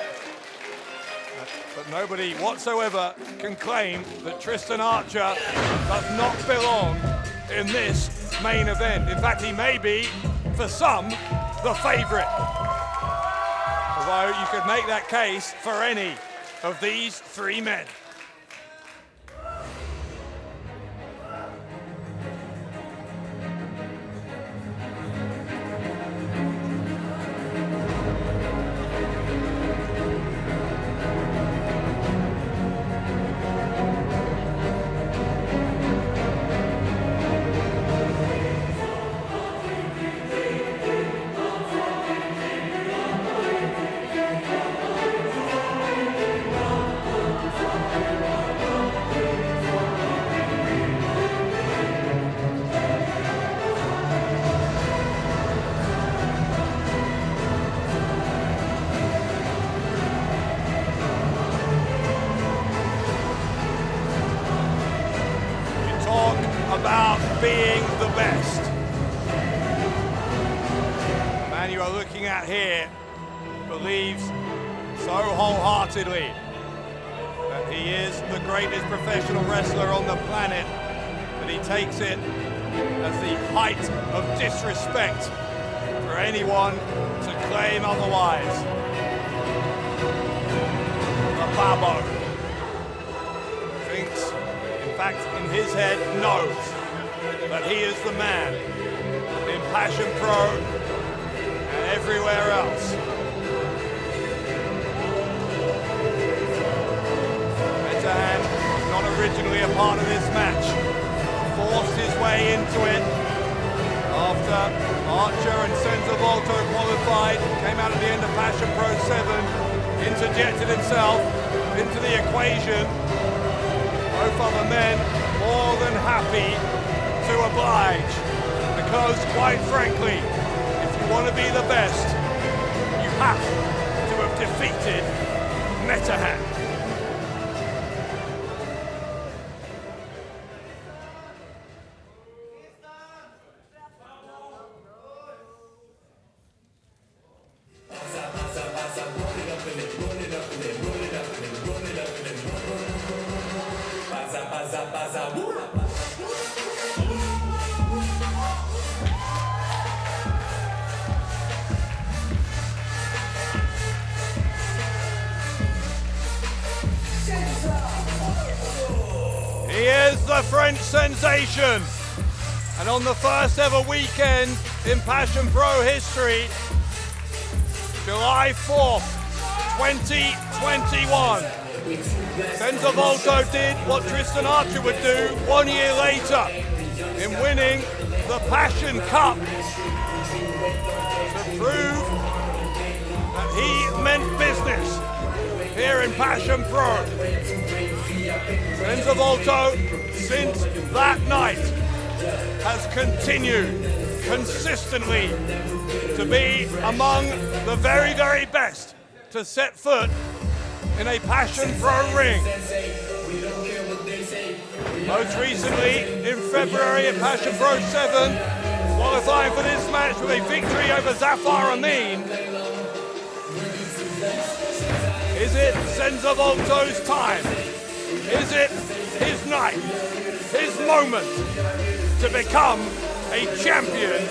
But nobody whatsoever can claim that Tristan Archer does not belong in this main event. In fact, he may be, for some, the favourite. Although you could make that case for any of these three men. About being the best. The man you are looking at here believes so wholeheartedly that he is the greatest professional wrestler on the planet that he takes it as the height of disrespect for anyone to claim otherwise. The Babo thinks, in fact, in his head, knows that he is the man in Passion Pro and everywhere else. Metehan was not originally a part of this match, forced his way into it after Archer and Senza Volto qualified, came out at the end of Passion Pro 7, interjected himself into the equation. Both other men more than happy to oblige, because quite frankly, if you want to be the best, you have to have defeated Metehan. There's the French sensation. And on the first ever weekend in Passion Pro history, July 4th, 2021, Senza Volto did what Tristan Archer would do 1 year later in winning the Passion Cup to prove that he meant business here in Passion Pro. Senza Volto, since that night, has continued consistently to be among the very, very best to set foot in a Passion Pro ring. Most recently, in February at Passion Pro 7, qualifying for this match with a victory over Zafar Ameen. Is it Senza Volto's time? Is it his night, his moment to become a champion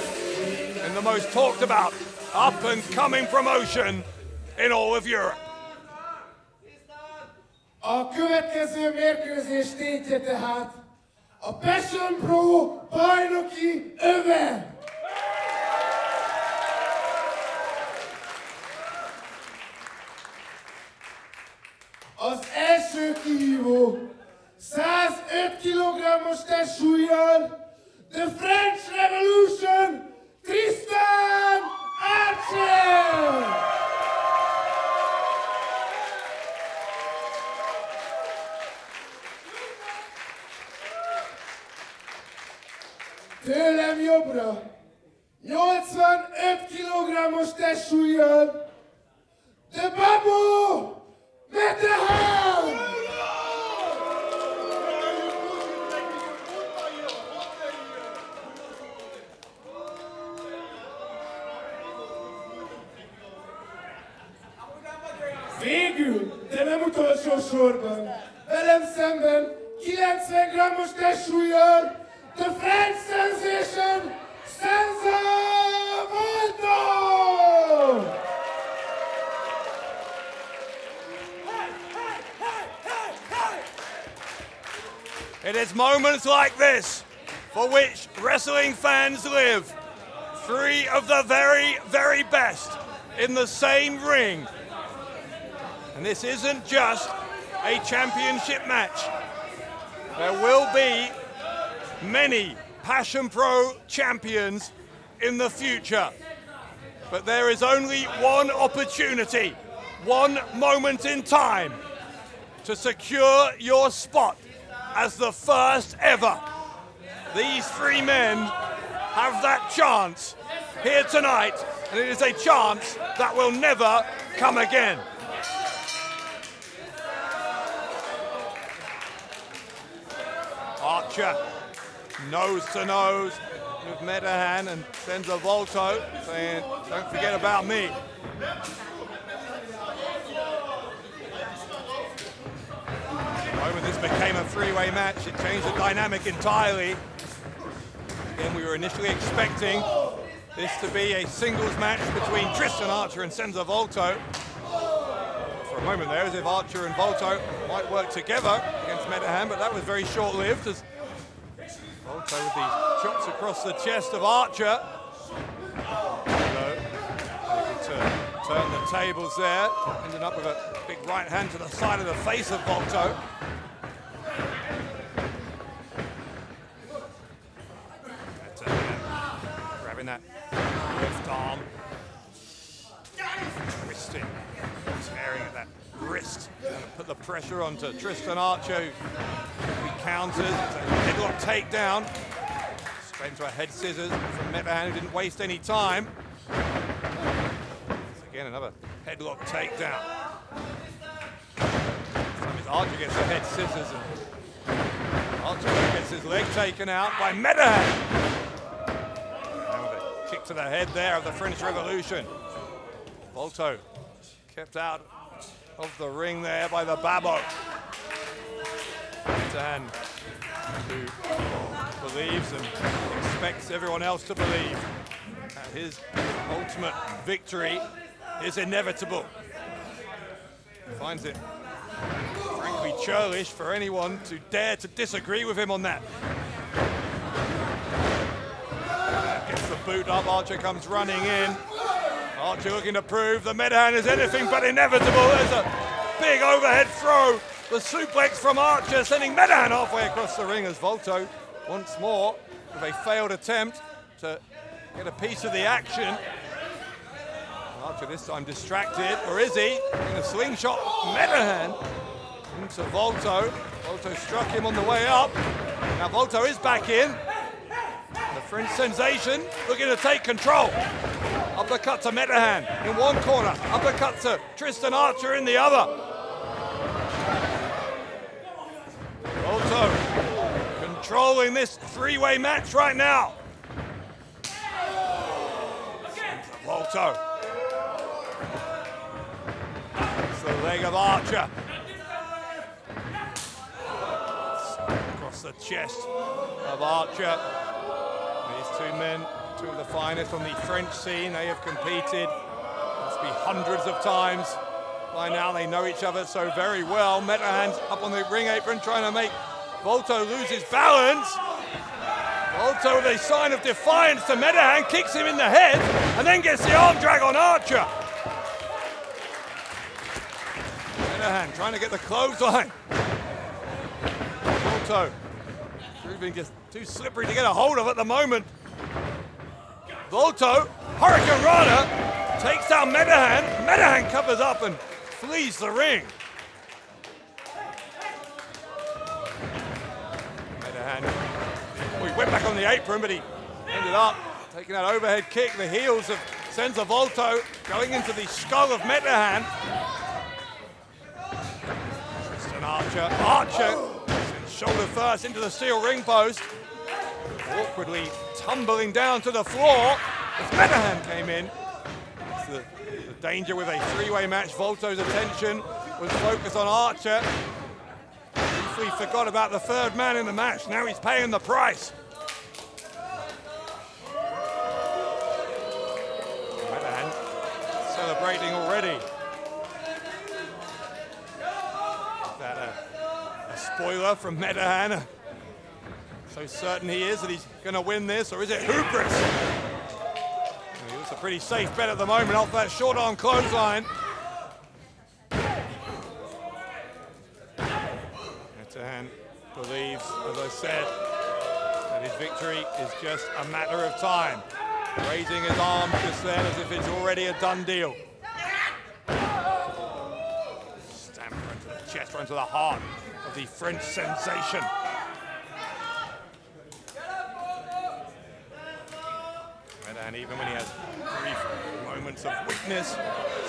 in the most talked about up-and-coming promotion in all of Europe? A következő mérkőzés tétje tehát a Passion Pro bajnoki öve! Az első kihívó 105 kg-os testsúllyal The French Revolution Tristan Archer! Tőlem jobbra 85 kg-os testsúllyal The Babo Metehan! Végül, de nem utolsó sorban, velem szemben 90 g-os testsúllyal The French sensation, Senza Volto! It is moments like this for which wrestling fans live. Three of the very, very best in the same ring. And this isn't just a championship match. There will be many Passion Pro champions in the future. But there is only one opportunity, one moment in time to secure your spot as the first ever. These three men have that chance here tonight, and it is a chance that will never come again. Archer, nose to nose with Metehan and Senza Volto, saying, don't forget about me. The moment this became a three-way match, it changed the dynamic entirely. Again, we were initially expecting this to be a singles match between Tristan Archer and Senza Volto. For a moment there, as if Archer and Volto might work together against Metehan, but that was very short-lived as Volto with these chops across the chest of Archer. Able to turn the tables there, ended up with a big right hand to the side of the face of Volto. Grabbing that left arm, twisting, tearing at that wrist, and put the pressure onto Tristan Archer, who counters. It's a headlock takedown, straight into a head scissors from Metehan, who didn't waste any time. It's again another headlock takedown. Sometimes Archer gets a head scissors, and Archer gets his leg taken out by Metehan. And with a kick to the head there of the French Revolution. Volto kept out of the ring there by the Babo. Metehan, who believes and expects everyone else to believe that his ultimate victory is inevitable. Finds it frankly churlish for anyone to dare to disagree with him on that. Gets the boot up, Archer comes running in. Archer looking to prove the Metehan is anything but inevitable. There's a big overhead throw. The suplex from Archer sending Metehan halfway across the ring as Volto once more with a failed attempt to get a piece of the action. Archer this time distracted, or is he? In a slingshot, Metehan into Volto. Volto struck him on the way up. Now Volto is back in. The French sensation looking to take control. Uppercut to Metehan in one corner. Uppercut to Tristan Archer in the other. Volto controlling this three-way match right now. Volto. It's the leg of Archer. Across the chest of Archer. These two men, two of the finest on the French scene. They have competed, must be hundreds of times. By now they know each other so very well. Metehan's up on the ring apron trying to make Volto lose his balance. Volto with a sign of defiance to Metehan, kicks him in the head and then gets the arm drag on Archer. Metehan trying to get the clothesline. Volto proving just too slippery to get a hold of at the moment. Volto, Hurricane Rana, takes down Metehan. Metehan covers up and flees the ring. Metehan, he went back on the apron, but he ended up taking that overhead kick. The heels of Senza Volto going into the skull of Metehan. Tristan Archer, shoulder first into the steel ring post. Awkwardly tumbling down to the floor as Metehan came in. The danger with a three-way match. Volto's attention was focused on Archer. Briefly forgot about the third man in the match. Now he's paying the price. Metehan celebrating already. Is that a spoiler from Metehan? So certain he is that he's going to win this, or is it hubris? He looks a pretty safe bet at the moment off that short arm clothesline. Metehan believes, as I said, that his victory is just a matter of time. Raising his arm just then as if it's already a done deal. Stamper into the chest, right into the heart of the French sensation. And even when he has brief moments of weakness,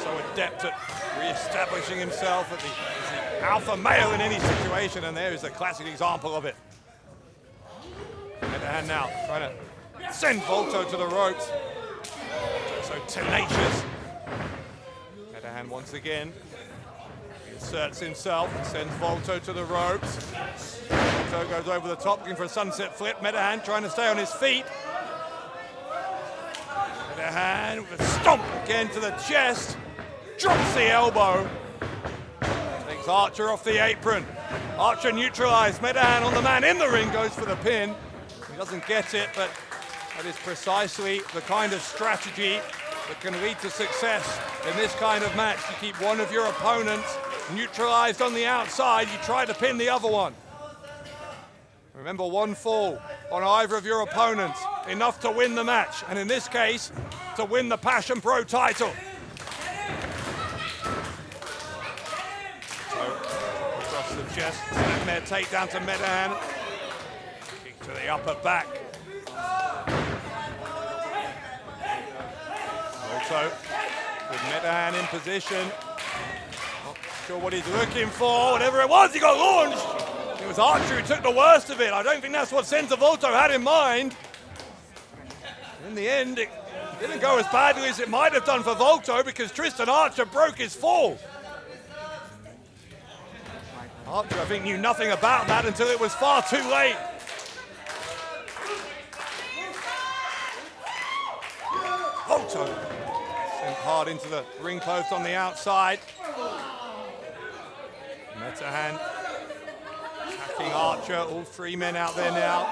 so adept at re-establishing himself as the alpha male in any situation, and there is a classic example of it. Metehan now trying to send Volto to the ropes. So tenacious. Metehan once again, he asserts himself, sends Volto to the ropes. Volto goes over the top looking for a sunset flip. Metehan trying to stay on his feet. Metehan with a stomp again to the chest, drops the elbow, takes Archer off the apron. Archer neutralized. Metehan on the man in the ring goes for the pin. He doesn't get it, but that is precisely the kind of strategy that can lead to success in this kind of match. You keep one of your opponents neutralized on the outside, you try to pin the other one. Remember, one fall on either of your opponents, enough to win the match, and in this case, to win the Passion Pro title. So, across the chest, snapmare takedown to Metehan. Kick to the upper back. Also, with Metehan in position. Not sure what he's looking for, whatever it was, he got launched. It was Archer who took the worst of it. I don't think that's what Senza Volto had in mind. In the end, it didn't go as badly as it might have done for Volto because Tristan Archer broke his fall. Archer, I think, knew nothing about that until it was far too late. Volto sent hard into the ring post on the outside. Metehan attacking Archer, all three men out there now.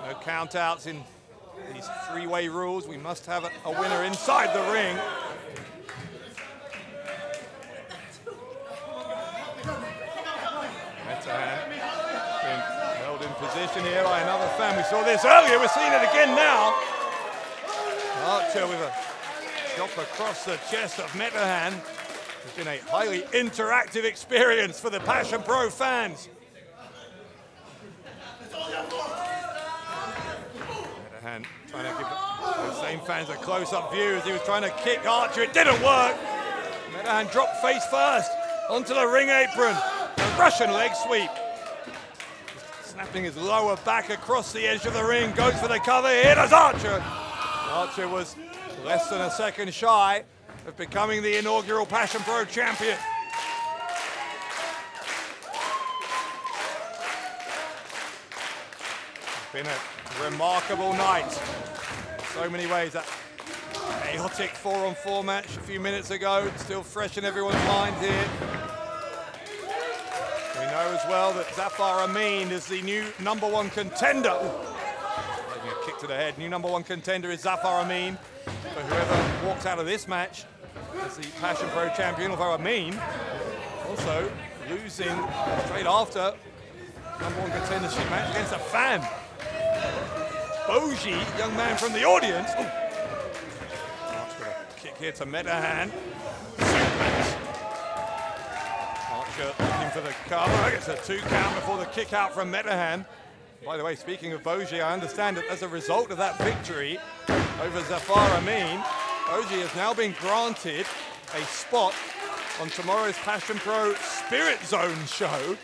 No count-outs in these three-way rules. We must have a winner inside the ring. Metehan been held in position here by another fan. We saw this earlier, we're seeing it again now. Archer with a chop across the chest of Metehan. It's been a highly interactive experience for the Passion Pro fans. Metehan trying to give those same fans a close-up view as he was trying to kick Archer. It didn't work. Metehan dropped face first onto the ring apron. A Russian leg sweep. Snapping his lower back across the edge of the ring. Goes for the cover. Here does Archer. Archer was less than a second shy of becoming the inaugural Passion Pro champion. It's been a remarkable night in so many ways. That chaotic 4-on-4 match a few minutes ago, still fresh in everyone's mind here. We know as well that Zafar Ameen is the new #1 contender. Taking a kick to the head. New #1 contender is Zafar Ameen. For whoever walks out of this match as the Passion Pro champion, although Ameen also losing straight after #1 contendership match against a fan. Boji, young man from the audience. Archer with a kick here to Metehan. Suplex. Archer looking for the cover. It's a 2 count before the kick out from Metehan. By the way, speaking of Boji, I understand that as a result of that victory over Zafar Ameen, Boji has now been granted a spot on tomorrow's Passion Pro Spirit Zone show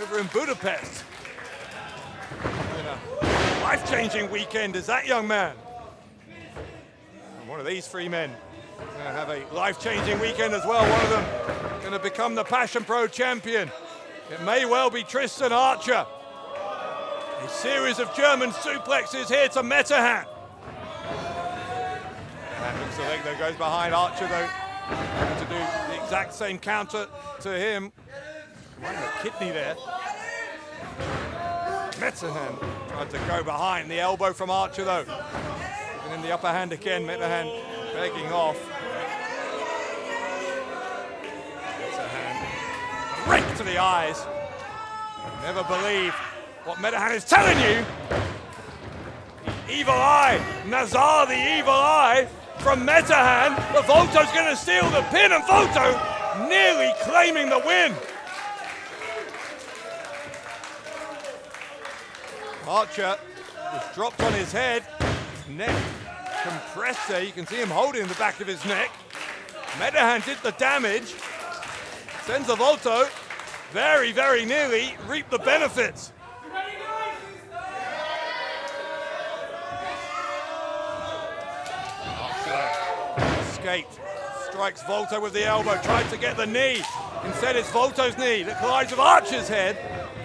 over in Budapest. Been a life-changing weekend as that young man. And one of these three men going to have a life-changing weekend as well. One of them going to become the Passion Pro champion. It may well be Tristan Archer. A series of German suplexes here to Metehan. And looks the leg though, goes behind Archer though. To do the exact same counter to him. Right in the kidney there. Metehan tried to go behind the elbow from Archer though. And in the upper hand again, Metehan begging off. Metehan, rake to the eyes. Never believe what Metehan is telling you. The evil eye, Nazar the evil eye from Metehan. But Volto's going to steal the pin and Volto nearly claiming the win. Archer was dropped on his head, his neck compressed there. You can see him holding the back of his neck. Metehan did the damage. Senza Volto very, very nearly reaped the benefits. Escaped, strikes Volto with the elbow, tried to get the knee. Instead it's Volto's knee that collides with Archer's head.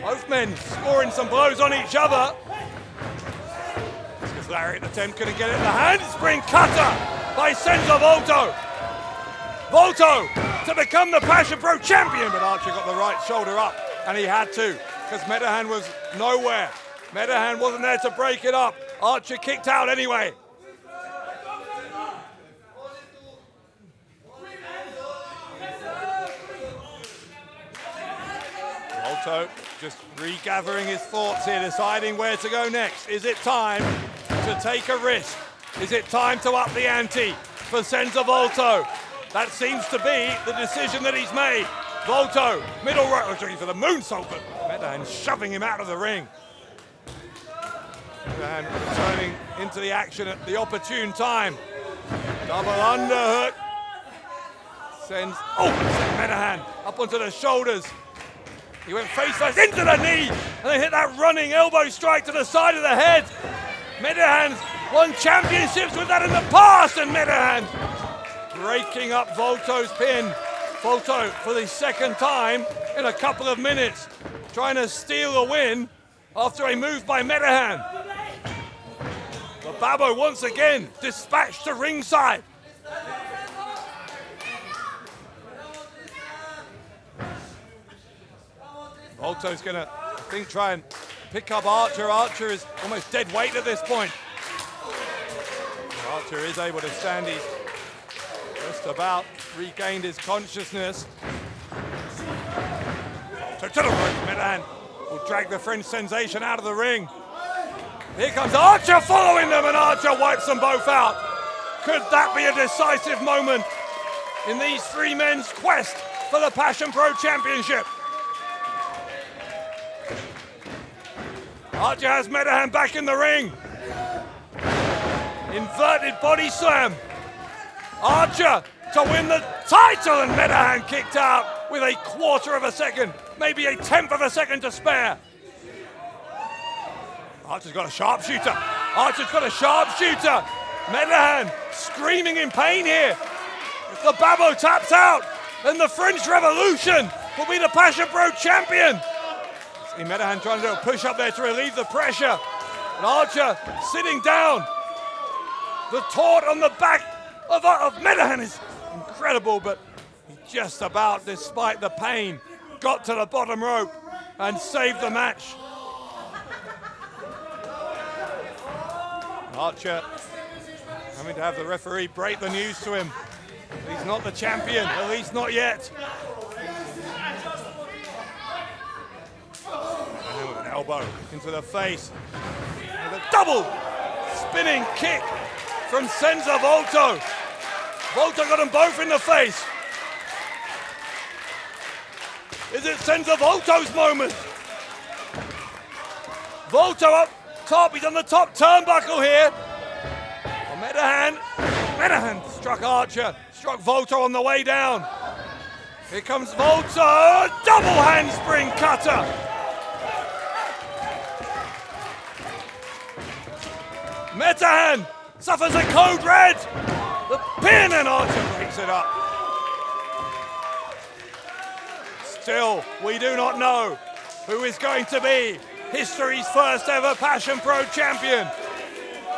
Both men scoring some blows on each other. This lariat attempt couldn't get it in the handspring cutter by Senza Volto. Volto to become the Passion Pro champion, but Archer got the right shoulder up, and he had to, because Metehan was nowhere. Metehan wasn't there to break it up. Archer kicked out anyway. Volto just regathering his thoughts here, deciding where to go next. Is it time to take a risk? Is it time to up the ante for Senza Volto? That seems to be the decision that he's made. Volto, middle row, for the moonsault, but Metehan shoving him out of the ring. Metehan returning into the action at the opportune time. Double underhook. Sends Metehan up onto the shoulders. He went face first into the knee, and then hit that running elbow strike to the side of the head. Metehan's won championships with that in the past, and Metehan breaking up Volto's pin. Volto for the second time in a couple of minutes, trying to steal a win after a move by Metehan. The Babbo once again dispatched to ringside. Volto's gonna, I think, try and pick up Archer. Archer is almost dead weight at this point. Archer is able to stand. He's just about regained his consciousness. So to the rope, Metehan will drag the French sensation out of the ring. Here comes Archer following them, and Archer wipes them both out. Could that be a decisive moment in these three men's quest for the Passion Pro Championship? Archer has Metehan back in the ring. Inverted body slam. Archer to win the title, and Metehan kicked out with a quarter of a second, maybe a tenth of a second to spare. Archer's got a sharpshooter. Archer's got a sharpshooter. Metehan screaming in pain here. If the Babo taps out, then the French Revolution will be the Passion Pro champion. See Metehan trying to do a push up there to relieve the pressure. And Archer sitting down. The taunt on the back of Metehan is incredible, but he just about, despite the pain, got to the bottom rope and saved the match. Archer having to have the referee break the news to him. He's not the champion, at least not yet. And with an elbow into the face. With a double spinning kick from Senza Volto. Volto got them both in the face. Is it Senza Volto's moment? Volto up top, he's on the top turnbuckle here. Well, Metehan struck Archer, struck Volto on the way down. Here comes Volto, double handspring cutter. Metehan suffers a code red. The pin, and Archer breaks it up. Still, we do not know who is going to be history's first ever Passion Pro champion.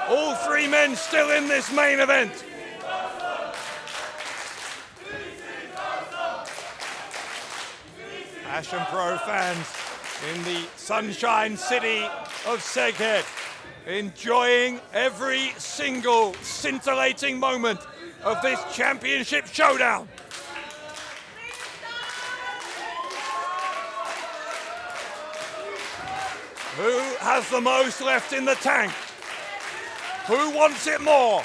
All three men still in this main event. Passion Pro fans in the sunshine city of Szeged, enjoying every single scintillating moment of this championship showdown. Who has the most left in the tank? Who wants it more?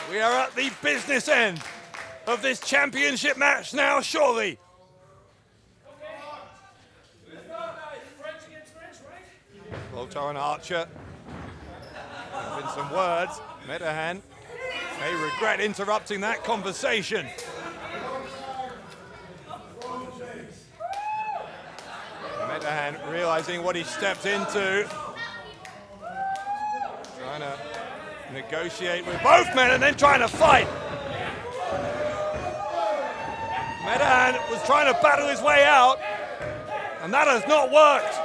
We are at the business end of this championship match now, surely. Volto and Archer having some words. Metehan may regret interrupting that conversation. Metehan realizing what he stepped into. Trying to negotiate with both men and then trying to fight. Metehan was trying to battle his way out, and that has not worked.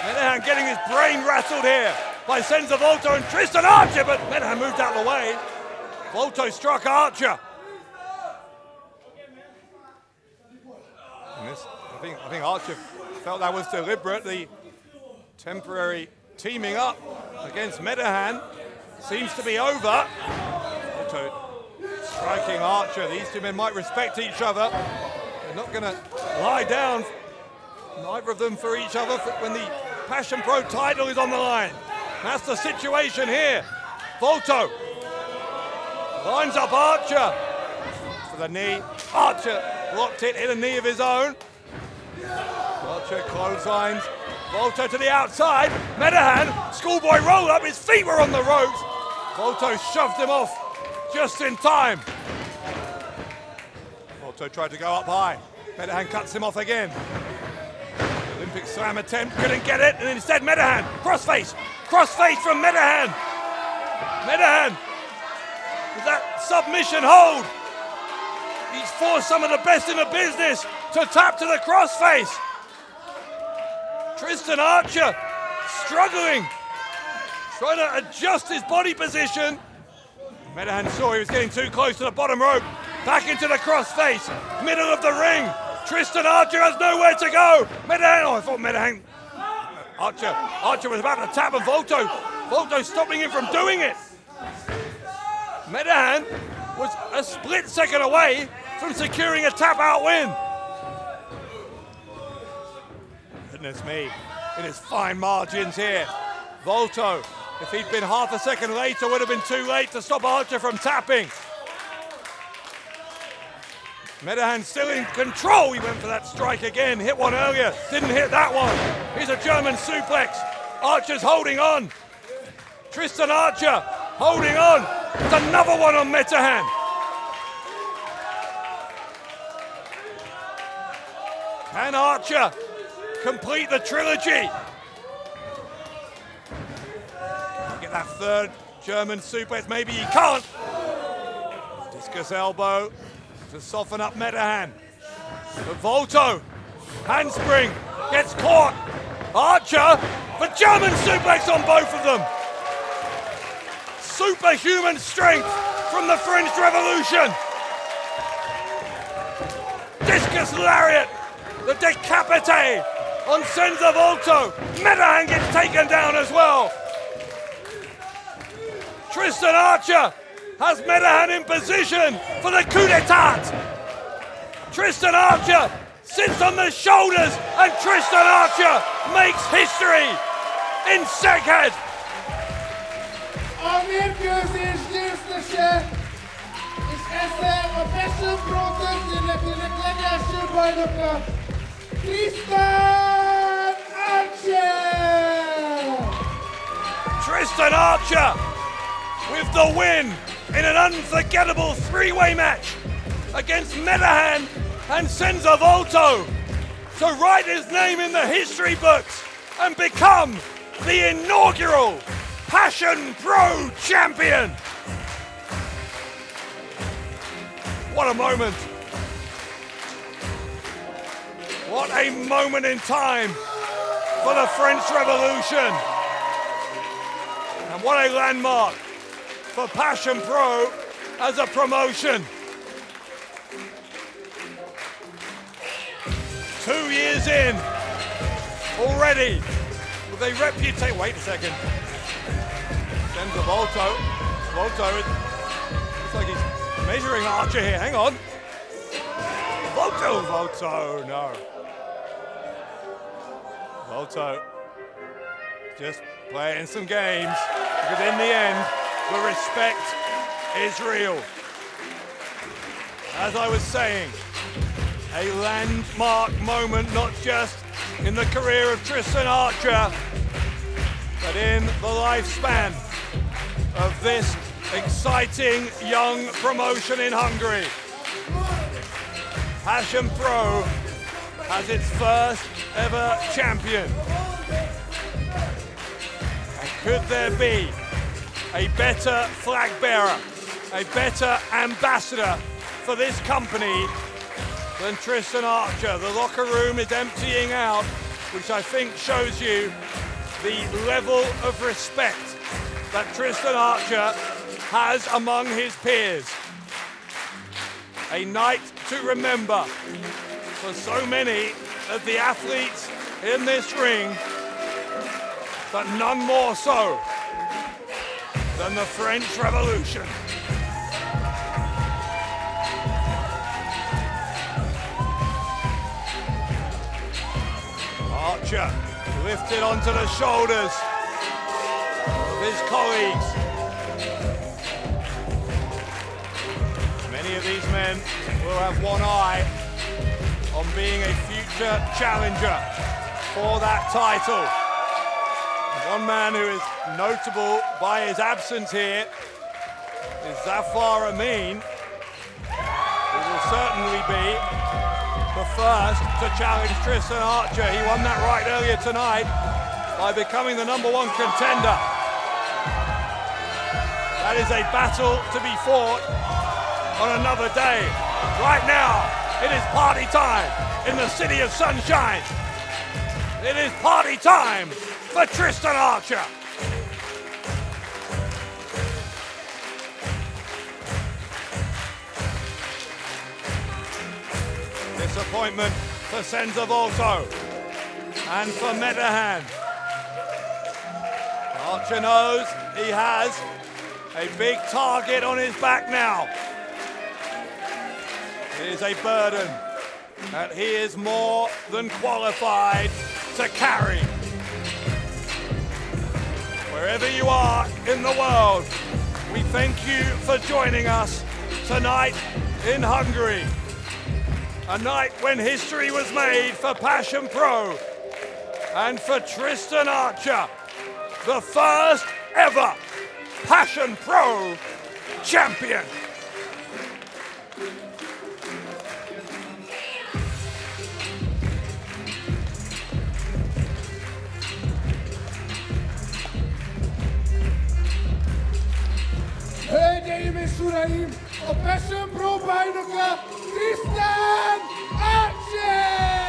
Metehan getting his brain rattled here by Senza Volto and Tristan Archer, but Metehan moved out of the way. Volto struck Archer. And this, I think Archer felt that was deliberate. The temporary teaming up against Metehan seems to be over. Volto striking Archer. These two men might respect each other. They're not going to lie down, neither of them, for each other when the Passion Pro title is on the line. That's the situation here. Volto lines up Archer for the knee. Archer blocked it, hit a knee of his own. Archer clotheslines Volto to the outside. Metehan, schoolboy roll up, his feet were on the ropes. Volto shoved him off just in time. Volto tried to go up high. Metehan cuts him off again. Olympic slam attempt, couldn't get it, and instead Metehan, crossface from Metehan. Metehan, with that submission hold, he's forced some of the best in the business to tap to the crossface. Tristan Archer struggling, trying to adjust his body position. Metehan saw he was getting too close to the bottom rope. Back into the crossface, middle of the ring. Tristan Archer has nowhere to go. Metehan, oh, I thought Metehan. Archer was about to tap and Volto stopping him from doing it. Metehan was a split second away from securing a tap out win. Goodness me, it is fine margins here. Volto, if he'd been half a second later, would have been too late to stop Archer from tapping. Metehan still in control. He went for that strike again. Hit one earlier. Didn't hit that one. Here's a German suplex. Archer's holding on. Tristan Archer holding on. It's another one on Metehan. Can Archer complete the trilogy? Get that third German suplex. Maybe he can't. Discus elbow to soften up Metehan. But Volto, handspring, gets caught. Archer, the German suplex on both of them. Superhuman strength from the French Revolution. Discus lariat, the decapite on Senza Volto. Metehan gets taken down as well. Tristan Archer has Metehan in position for the coup d'etat. Tristan Archer sits on the shoulders and Tristan Archer makes history in Szeged. A mérkőzés győztese, és ezzel a Passion Pro történetének legelső bajnoka, Tristan Archer! Tristan Archer with the win in an unforgettable three-way match against Metehan and Senza Volto to write his name in the history books and become the inaugural Passion Pro champion. What a moment. What a moment in time for the French Revolution. And what a landmark for Passion Pro as a promotion. 2 years in already with a reputation. Wait a second. Senza Volto. Looks like he's measuring Archer here. Hang on. Volto, no. Volto just playing some games because in the end, the respect is real. As I was saying, a landmark moment not just in the career of Tristan Archer, but in the lifespan of this exciting young promotion in Hungary. Passion Pro has its first ever champion. And could there be a better flag bearer, a better ambassador for this company than Tristan Archer? The locker room is emptying out, which I think shows you the level of respect that Tristan Archer has among his peers. A night to remember for so many of the athletes in this ring, but none more so than the French Revolution. Archer lifted onto the shoulders of his colleagues. Many of these men will have one eye on being a future challenger for that title. One man who is notable by his absence here is Zafar Ameen, who will certainly be the first to challenge Tristan Archer. He won that right earlier tonight by becoming the #1 contender. That is a battle to be fought on another day. Right now, it is party time in the City of Sunshine. It is party time for Tristan Archer. disappointment for Senza Volto and for Metehan. Archer knows he has a big target on his back now. It is a burden that he is more than qualified to carry. Wherever you are in the world, we thank you for joining us tonight in Hungary. A night when history was made for Passion Pro and for Tristan Archer, the first ever Passion Pro champion. Hölgyeim és uraim, a Passion Pro bajnoka Tristan Archer!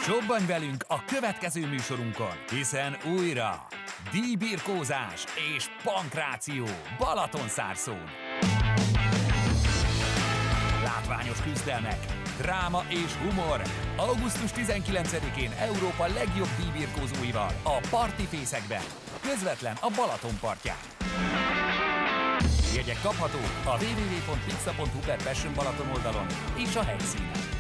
Csobbanj velünk a következő műsorunkon, hiszen újra díjbirkózás és pankráció Balatonszárszón. Látványos küzdelmek, dráma és humor augusztus 19-én Európa legjobb díjbirkózóival a Partyfészekben, közvetlen a Balaton partján. Jegyek kaphatók a www.pizza.hu/Passion Balaton oldalon és a helyszínen.